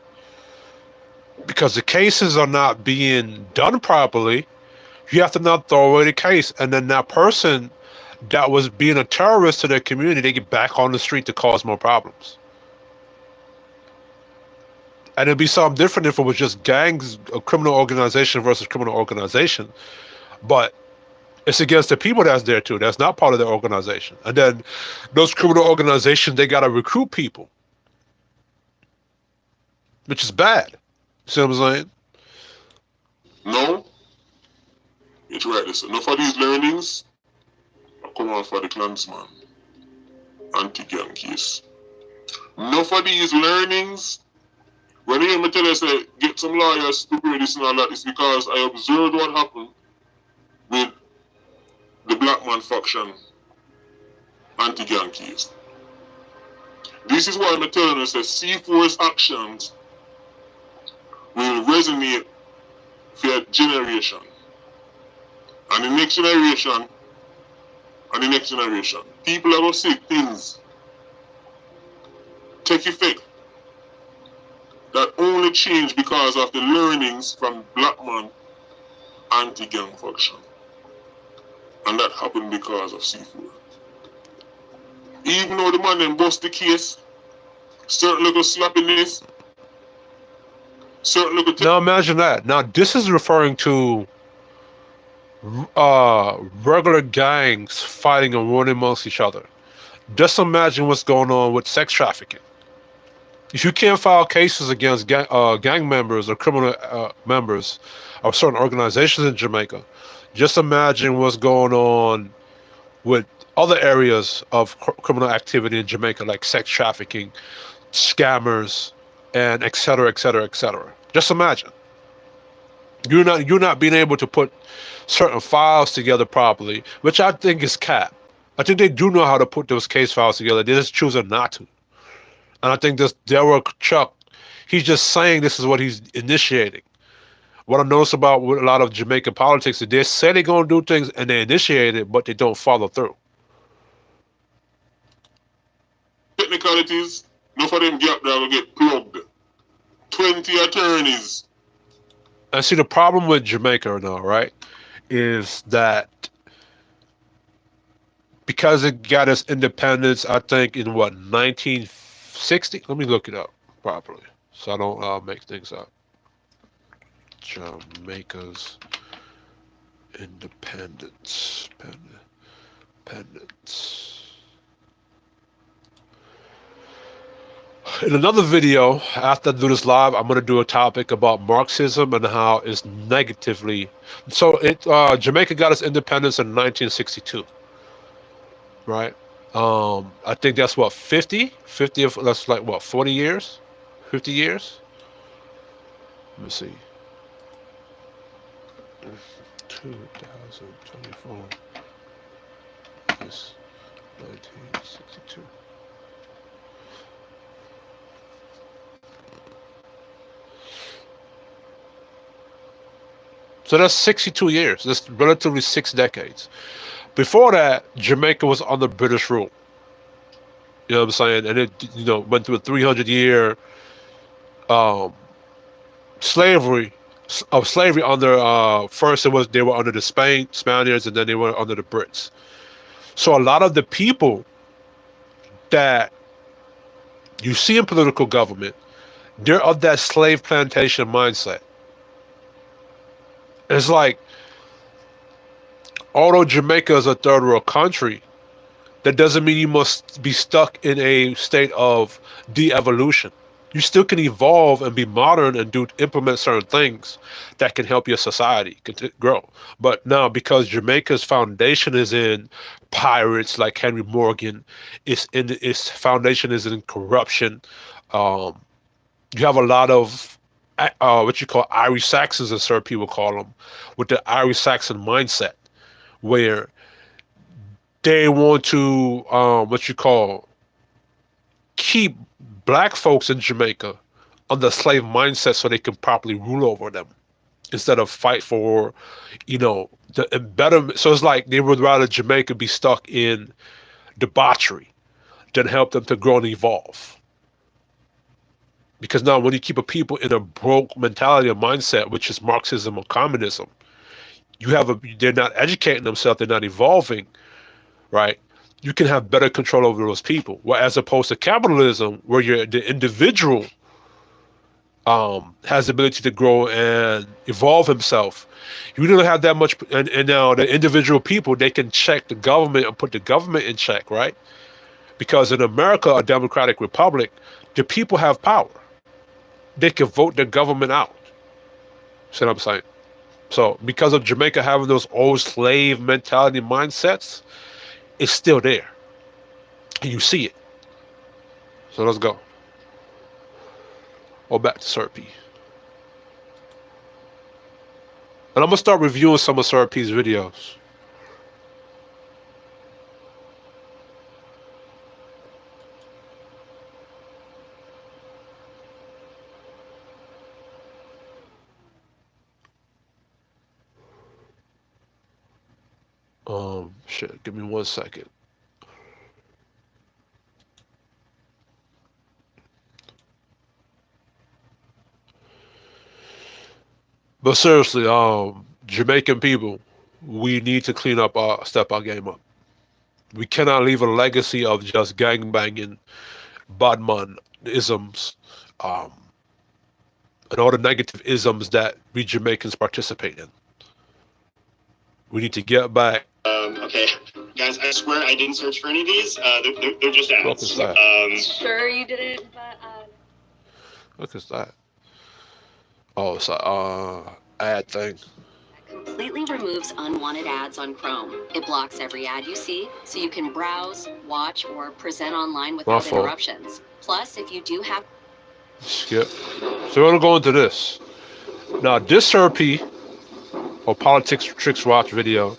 Because the cases are not being done properly, you have to not throw away the case. And then that person that was being a terrorist to their community, they get back on the street to cause more problems. And it'd be something different if it was just gangs, a criminal organization versus criminal organization. But it's against the people that's there too. That's not part of their organization. And then those criminal organizations, they got to recruit people, which is bad. See what I'm saying? No, it's right. Listen, enough of these learnings are coming out for the Klansman anti-gang case. Enough of these learnings. When you hear me tell us get some lawyers to prepare this and all that, it's because I observed what happened with the Black Man faction anti-gang case. This is why I'm telling us that C4's actions will resonate for a generation. And the next generation, and the next generation. People are going to see things take effect that only change because of the learnings from Black Man anti-gang faction. And that happened because of C4. Even though the man then bust the case, certain little slappiness, certain little... Now imagine that. Now this is referring to regular gangs fighting and running amongst each other. Just imagine what's going on with sex trafficking. If you can't file cases against gang members or criminal members of certain organizations in Jamaica, just imagine what's going on with other areas of criminal activity in Jamaica, like sex trafficking, scammers, and et cetera, et cetera, et cetera. Just imagine. You're not being able to put certain files together properly, which I think is cap. I think they do know how to put those case files together. They're just choosing not to. And I think this Derek Chuck, he's just saying this is what he's initiating. What I notice about with a lot of Jamaican politics is they say they're going to do things and they initiate it, but they don't follow through. Technicalities, enough of them gap there will get plugged. 20 attorneys. And see, the problem with Jamaica now, right, is that because it got its independence, I think in what, 1960? Let me look it up properly so I don't make things up. Jamaica's Independence. Independence. In another video, after I do this live, I'm going to do a topic about Marxism and how it's negatively. So Jamaica got its independence in 1962, right? I think that's what 50 of that's like what 40 years, 50 years. Let me see. 2024. This 1962. So that's 62 years. That's relatively 6 decades. Before that, Jamaica was under British rule. You know what I'm saying? And it, went through a 300-year slavery under first they were under the Spaniards, and then they were under the Brits. So a lot of the people that you see in political government, they're of that slave plantation mindset. It's like, although Jamaica is a third world country, that doesn't mean you must be stuck in a state of de-evolution. You still can evolve and be modern and implement certain things that can help your society grow. But now, because Jamaica's foundation is in pirates like Henry Morgan, its foundation is in corruption. You have a lot of what you call Irish Saxons, as certain people call them, with the Irish Saxon mindset, where they want to what you call keep black folks in Jamaica under slave mindset so they can properly rule over them instead of fight for, the betterment. So it's like they would rather Jamaica be stuck in debauchery than help them to grow and evolve. Because now when you keep a people in a broke mentality or mindset, which is Marxism or communism, they're not educating themselves, they're not evolving, right? You can have better control over those people. Well, as opposed to capitalism, where the individual has the ability to grow and evolve himself. You don't have that much, and now the individual people, they can check the government and put the government in check, right? Because in America, a democratic republic, the people have power. They can vote the government out. See what I'm saying? So because of Jamaica having those old slave mentality mindsets, it's still there. And you see it. So let's go. Or back to Serpy. And I'm going to start reviewing some of Serpy's videos. Shit, give me 1 second. But seriously, Jamaican people, we need to step our game up. We cannot leave a legacy of just gangbanging, badman isms, and all the negative isms that we Jamaicans participate in. We need to get back. Okay, guys, I swear I didn't search for any of these. They're just ads. What is that? Sure you didn't, but What is that? Oh, it's a ad thing. completely removes unwanted ads on Chrome. It blocks every ad you see, so you can browse, watch, or present online without interruptions. Plus, if you do have... Skip. So we're going to go into this. Now, this Serpy, or Politics Tricks Watch video,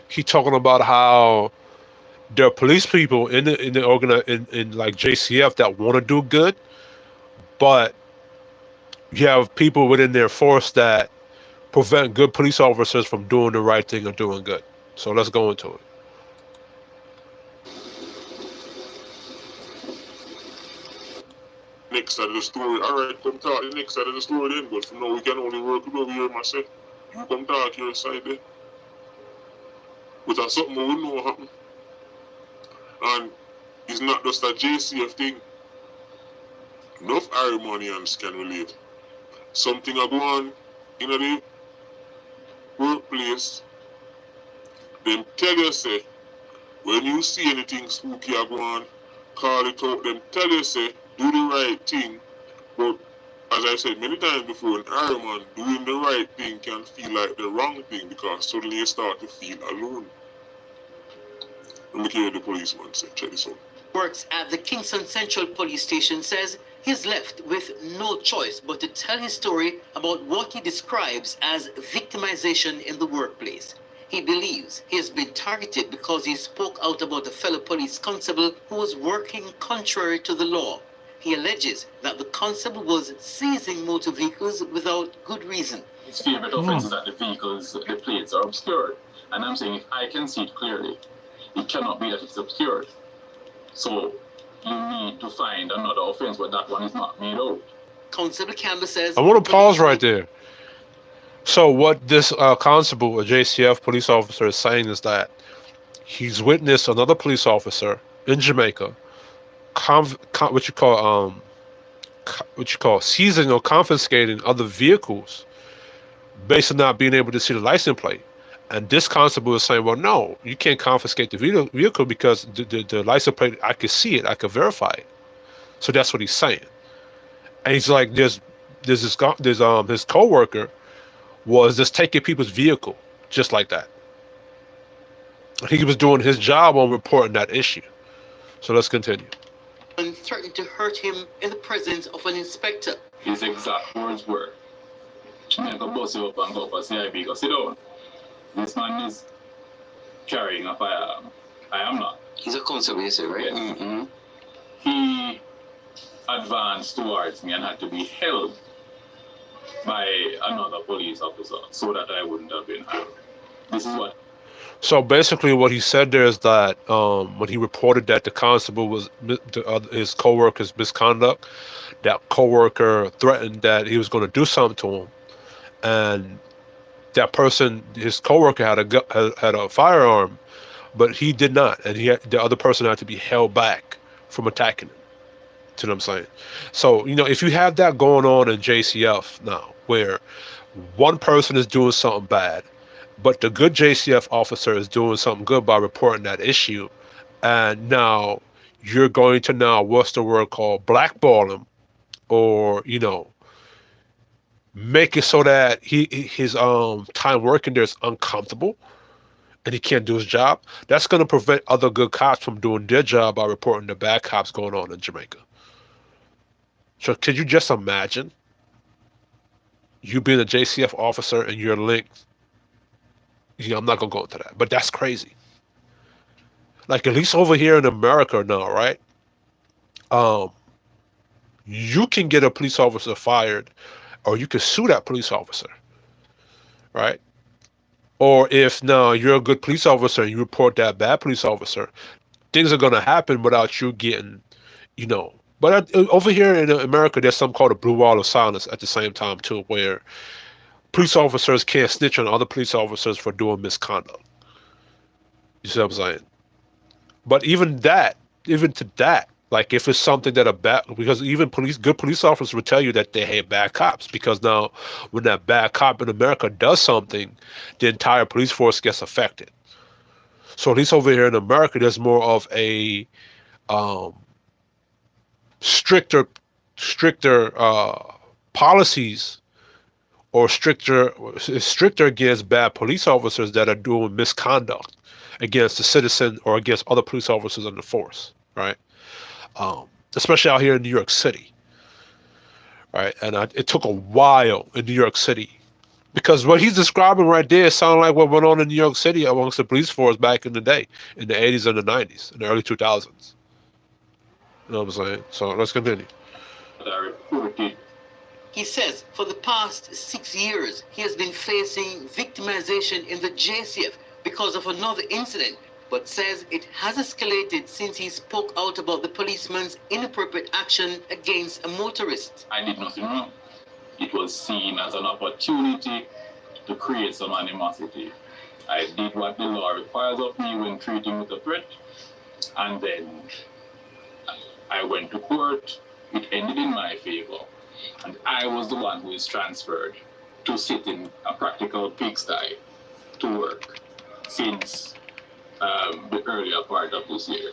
he talking about how there are police people in like JCF that want to do good, but you have people within their force that prevent good police officers from doing the right thing or doing good. So let's go into it. Next side of the story. Alright, come talk the next side of the story then, but for now we can only work over here myself. You come talk your side there. Without something we know happen. And it's not just a JCF thing. Enough Iranians can relate. Something I go on in the workplace them tell you say, when you see anything spooky around, call it out. Them tell you say, do the right thing. But as I said many times before, in Ironman, doing the right thing can feel like the wrong thing because suddenly you start to feel alone. Let me hear the policeman say, check this out. Works at the Kingston Central Police Station says he's left with no choice but to tell his story about what he describes as victimization in the workplace. He believes he has been targeted because he spoke out about a fellow police constable who was working contrary to the law. He alleges that the constable was seizing motor vehicles without good reason. His favorite offense is that the vehicles, the plates are obscured. And I'm saying if I can see it clearly, it cannot be that it's obscured. So you need to find another offense where that one is not made out. Constable Campbell says... I want to pause right there. So what this constable, a JCF police officer, is saying is that he's witnessed another police officer in Jamaica, what you call seizing or confiscating other vehicles based on not being able to see the license plate. And this constable is saying, well, no, you can't confiscate the vehicle because the license plate, I could see it, I could verify it. So that's what he's saying. And he's like, there's his co-worker was just taking people's vehicle just like that. He was doing his job on reporting that issue. So let's continue. And threatened to hurt him in the presence of an inspector. His exact words were, I'm going to bust you up and go for CIB, go sit down. This man is carrying a firearm. I am not. He's a constable, you say, right? Yes. Mm-hmm. He advanced towards me and had to be held by another police officer so that I wouldn't have been harmed. This is what. So basically what he said there is that when he reported that the constable was his co-worker's misconduct, that co-worker threatened that he was going to do something to him. And that person, his co-worker, had a firearm, but he did not. And the other person had to be held back from attacking him. You know what I'm saying? So, if you have that going on in JCF now, where one person is doing something bad, but the good JCF officer is doing something good by reporting that issue, and now you're going to what's the word called, blackball him, or, make it so that his time working there is uncomfortable and he can't do his job. That's going to prevent other good cops from doing their job by reporting the bad cops going on in Jamaica. So could you just imagine you being a JCF officer and you're linked? I'm not going to go into that, but that's crazy. Like, at least over here in America now, right? You can get a police officer fired, or you can sue that police officer, right? Or if now you're a good police officer and you report that bad police officer, things are going to happen without you getting, But over here in America, there's something called a blue wall of silence at the same time, too, where police officers can't snitch on other police officers for doing misconduct. You see what I'm saying? But even to that, like if it's something that because even good police officers will tell you that they hate bad cops, because now when that bad cop in America does something, the entire police force gets affected. So at least over here in America, there's more of a stricter policies, or stricter against bad police officers that are doing misconduct against the citizen or against other police officers in the force, right? Especially out here in New York City, right? And it took a while in New York City, because what he's describing right there sounds like what went on in New York City amongst the police force back in the day, in the 80s and the 90s, in the early 2000s. You know what I'm saying? So let's continue. He says for the past 6 years, he has been facing victimization in the JCF because of another incident, but says it has escalated since he spoke out about the policeman's inappropriate action against a motorist. I did nothing wrong. It was seen as an opportunity to create some animosity. I did what the law requires of me when treating with a threat, and then I went to court. It ended in my favor, and I was the one who is transferred to sit in a practical pigsty to work. since the earlier part of this year.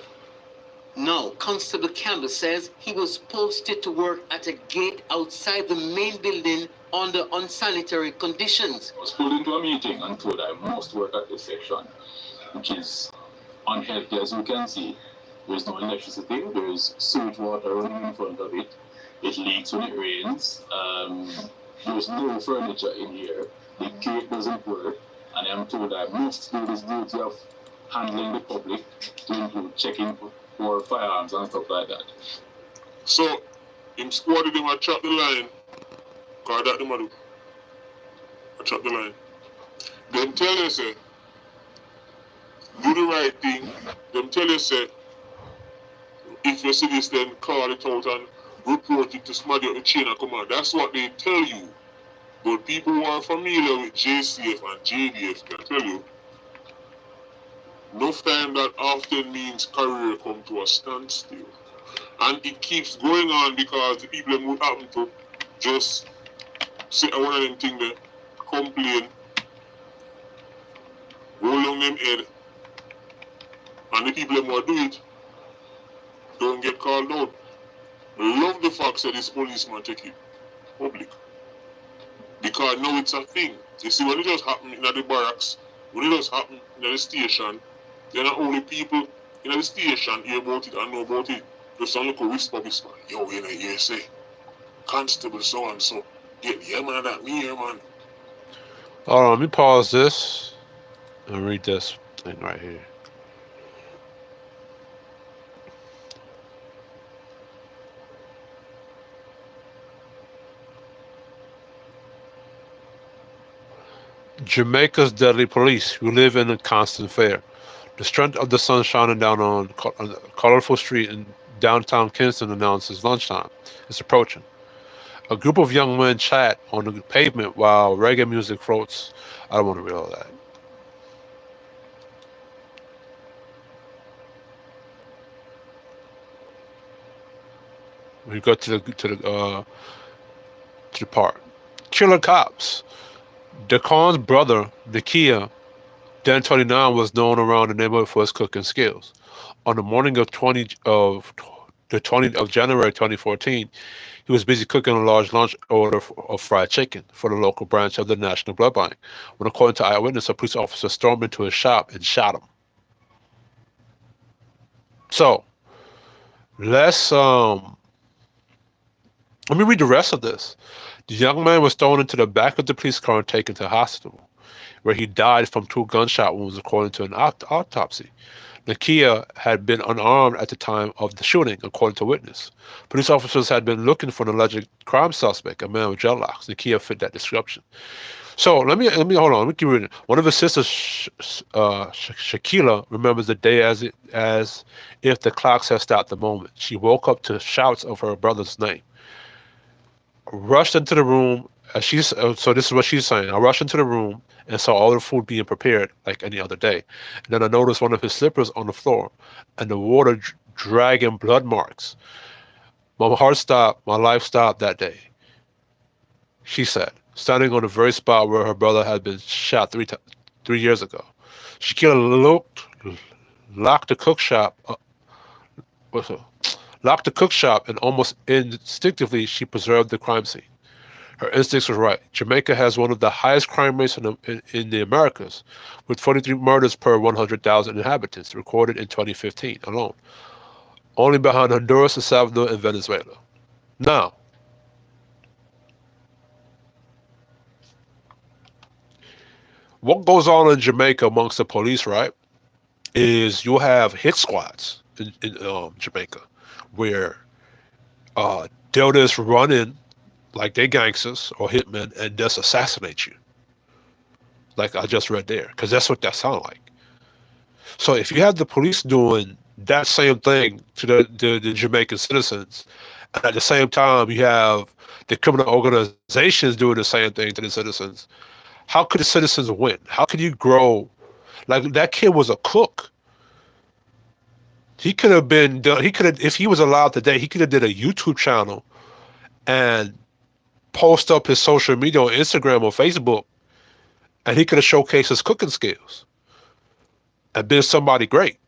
Now, Constable Campbell says he was posted to work at a gate outside the main building under unsanitary conditions. I was pulled into a meeting and told I must work at this section, which is unhealthy, as you can see. There's no electricity, there's sewage water running in front of it. It leaks when it rains. There's no furniture in here. The gate doesn't work, and I'm told I must do this duty of handling the public, to include checking for firearms and stuff like that. So, him squatted him and chop the line. Cause that the do. I chop the line. Them tell you, say, do the right thing. Them tell you, say, if you see this, then call it out and report it to somebody at the chain of command. That's what they tell you. But people who are familiar with JCF and JDF can tell you, enough time that often means career come to a standstill. And it keeps going on because the people who happen to just sit on one of them things there, complain, roll on them head, and the people who do it don't get called out. Love the fact that this policeman take it public. Because now it's a thing. You see, when it just happen in the barracks, when it just happen in the station, there are not only people in the station hear about it and know about it. Just a little whisper. Yo, you know, you say, Constable so and so. Yeah, man, that me here, man. Hold on, let me pause this and read this thing right here. Jamaica's deadly police who live in a constant fear. The strength of the sun shining down on a colorful street in downtown Kingston announces lunchtime is approaching. A group of young men chat on the pavement while reggae music floats. I don't want to read all that. We go to the part. Killer cops. Daquan's brother, Nakia, then 29, was known around the neighborhood for his cooking skills. On the morning of the 20th of January 2014, he was busy cooking a large lunch order of fried chicken for the local branch of the National Blood Bank, when, according to eyewitness, a police officer stormed into his shop and shot him. So, let me read the rest of this. The young man was thrown into the back of the police car and taken to the hospital, where he died from 2 gunshot wounds, according to an autopsy. Nakia had been unarmed at the time of the shooting, according to witness. Police officers had been looking for an alleged crime suspect, a man with dreadlocks. Nakia fit that description. So let me hold on. Let me keep reading. One of his sisters, Shakila, remembers the day as if the clocks had stopped the moment. She woke up to shouts of her brother's name. Rushed into the room. So this is what she's saying. I rushed into the room and saw all the food being prepared like any other day. And then I noticed one of his slippers on the floor and the water dragging blood marks. My heart stopped. My life stopped that day, she said, standing on the very spot where her brother had been shot 3 years ago. Shakila locked the cook shop and almost instinctively she preserved the crime scene. Her instincts were right. Jamaica has one of the highest crime rates in the Americas, with 43 murders per 100,000 inhabitants recorded in 2015 alone, only behind Honduras, El Salvador, and Venezuela. Now, what goes on in Jamaica amongst the police, right, is you'll have hit squads in Jamaica, where they'll just run in like they gangsters or hitmen and just assassinate you, like I just read there, because that's what that sounds like. So if you have the police doing that same thing to the Jamaican citizens, and at the same time you have the criminal organizations doing the same thing to the citizens, how could the citizens win? How could you grow? Like, that kid was a cook. He could have been done. He could have, if he was allowed today, he could have did a YouTube channel and post up his social media on Instagram or Facebook, and he could have showcased his cooking skills. and been somebody great.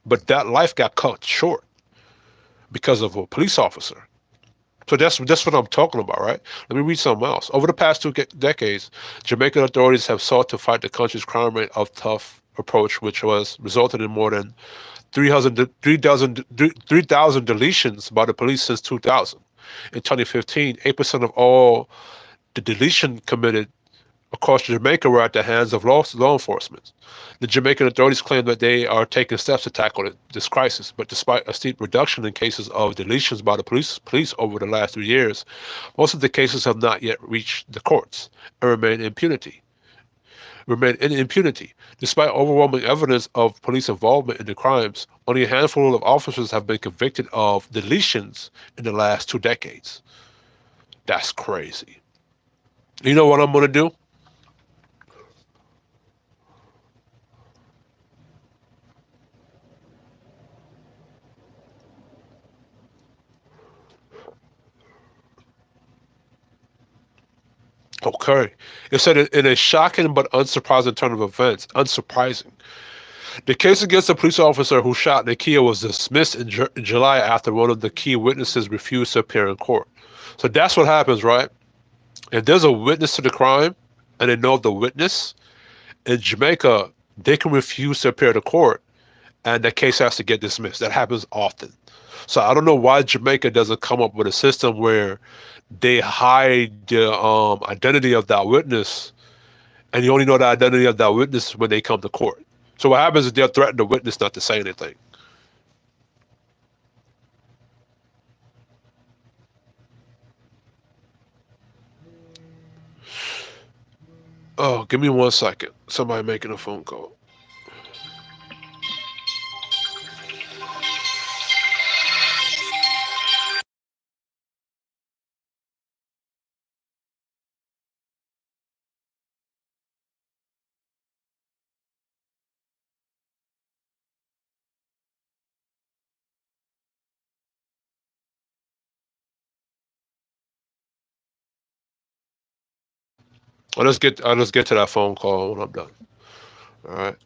But that life got cut short because of a police officer. So that's what I'm talking about, right? Let me read something else. Over the past two decades, Jamaican authorities have sought to fight the country's crime rate of tough approach, which was resulted in more than 3,000 deletions by the police since 2000. In 2015, 8% of all the deletion committed across Jamaica were at the hands of law enforcement. The Jamaican authorities claim that they are taking steps to tackle this crisis, but despite a steep reduction in cases of deletions by the police over the last 3 years, most of the cases have not yet reached the courts and remain in impunity. Despite overwhelming evidence of police involvement in the crimes, only a handful of officers have been convicted of deletions in the last 2 decades. That's crazy. You know what I'm going to do? Okay. It said in a shocking but unsurprising turn of events, unsurprising. The case against the police officer who shot Nakia was dismissed in July after one of the key witnesses refused to appear in court. So that's what happens, right? If there's a witness to the crime and they know the witness, in Jamaica, they can refuse to appear to court and the case has to get dismissed. That happens often. So I don't know why Jamaica doesn't come up with a system where they hide the identity of that witness, and you only know the identity of that witness when they come to court. So what happens is they'll threaten the witness not to say anything. Oh, give me 1 second. Somebody making a phone call. I'll just get to that phone call when I'm done. All right.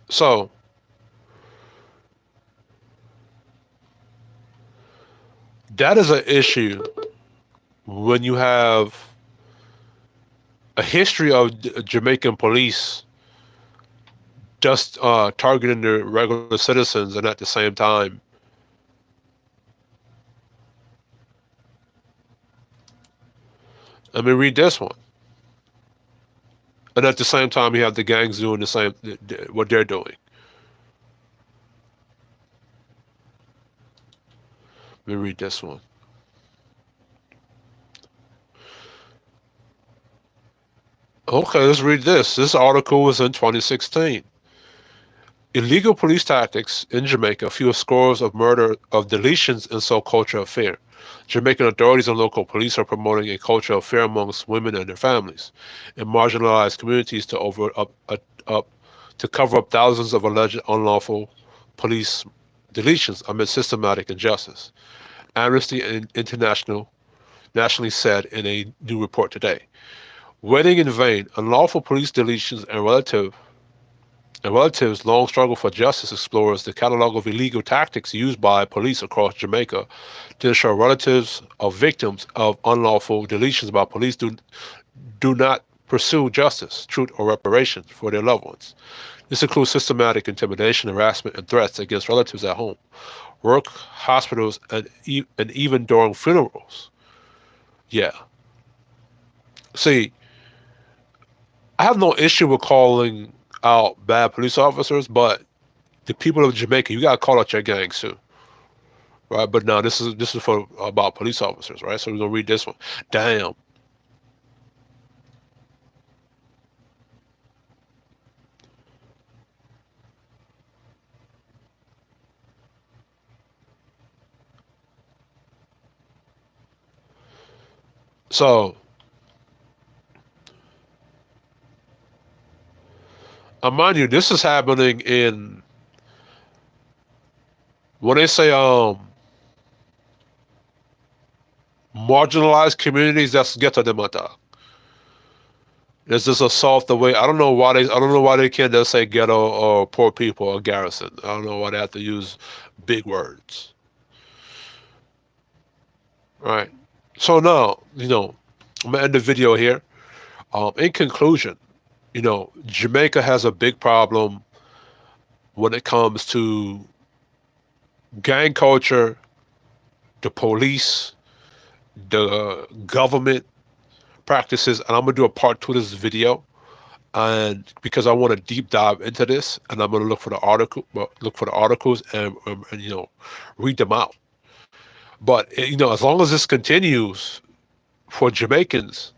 So that is an issue when you have a history of Jamaican police just targeting the regular citizens, and at the same time, let me read this one. And at the same time, you have the gangs doing the same, what they're doing. Let me read this one. Okay, let's read this. This article was in 2016. Illegal police tactics in Jamaica fuel scores of murder of deletions and sow culture of fear. Jamaican authorities and local police are promoting a culture of fear amongst women and their families in marginalized communities to cover up thousands of alleged unlawful police deletions amid systematic injustice. Amnesty International nationally said in a new report today. Waiting in vain, unlawful police deletions and relatives' long struggle for justice explores the catalog of illegal tactics used by police across Jamaica to ensure relatives of victims of unlawful deletions by police do not pursue justice, truth, or reparations for their loved ones. This includes systematic intimidation, harassment, and threats against relatives at home, work, hospitals, and even during funerals. Yeah. See, I have no issue with calling out bad police officers, but the people of Jamaica, you gotta call out your gangs too, right? But now this is for about police officers, right? So we're gonna read this one. Damn. So mind you, this is happening in when they say marginalized communities, that's ghetto de mata. It's just a softer way. I don't know why they can't just say ghetto or poor people or garrison. I don't know why they have to use big words. Right. So now, I'm gonna end the video here. In conclusion, Jamaica has a big problem when it comes to gang culture, the police, the government practices, and I'm gonna do a part 2 of this video, and because I want to deep dive into this, and I'm gonna look for the articles and read them out. But as long as this continues for Jamaicans,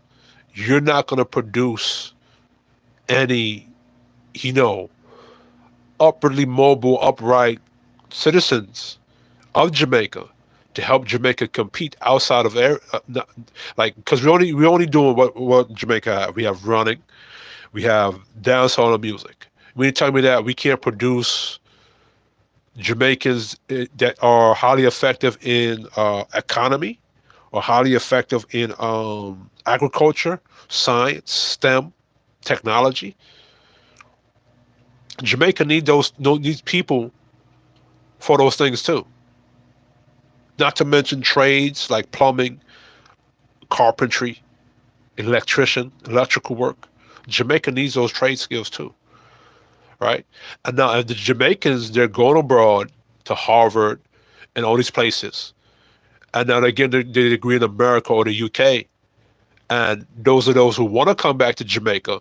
you're not gonna produce any, upwardly mobile, upright citizens of Jamaica to help Jamaica compete outside of because we only doing what Jamaica have. We have running, we have dancehall and music. When you tell me that we can't produce Jamaicans that are highly effective in economy or highly effective in agriculture, science, STEM, technology, Jamaica needs people for those things too. Not to mention trades like plumbing, carpentry, electrical work. Jamaica needs those trade skills too, right? And now if the Jamaicans, they're going abroad to Harvard and all these places, and now they get their degree in America or the UK, and those who want to come back to Jamaica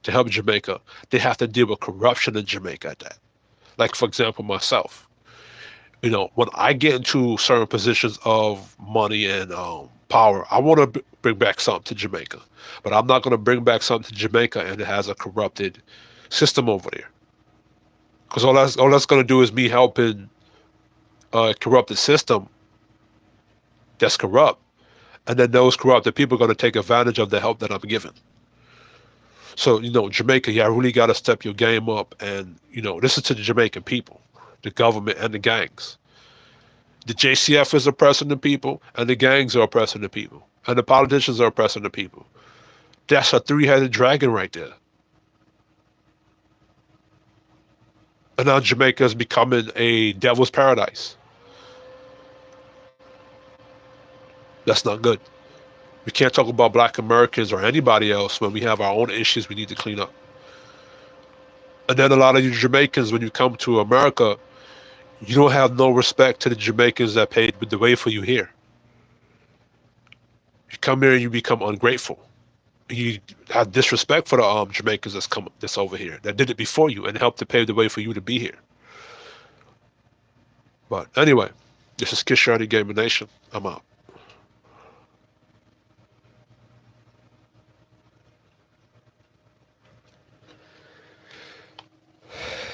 to help Jamaica, they have to deal with corruption in Jamaica at that. Like, for example, myself. When I get into certain positions of money and power, I want to bring back something to Jamaica. But I'm not going to bring back something to Jamaica and it has a corrupted system over there. Because all that's going to do is me helping a corrupted system that's corrupt. And then those corrupted people are going to take advantage of the help that I'm giving. So, Jamaica, I really got to step your game up and, listen to the Jamaican people, the government, and the gangs. The JCF is oppressing the people, and the gangs are oppressing the people, and the politicians are oppressing the people. That's a three-headed dragon right there. And now Jamaica is becoming a devil's paradise. That's not good. We can't talk about Black Americans or anybody else when we have our own issues we need to clean up. And then a lot of you Jamaicans, when you come to America, you don't have no respect to the Jamaicans that paid the way for you here. You come here and you become ungrateful. You have disrespect for the Jamaicans that's over here, that did it before you and helped to pave the way for you to be here. But anyway, this is Kishani Gaming Nation. I'm out.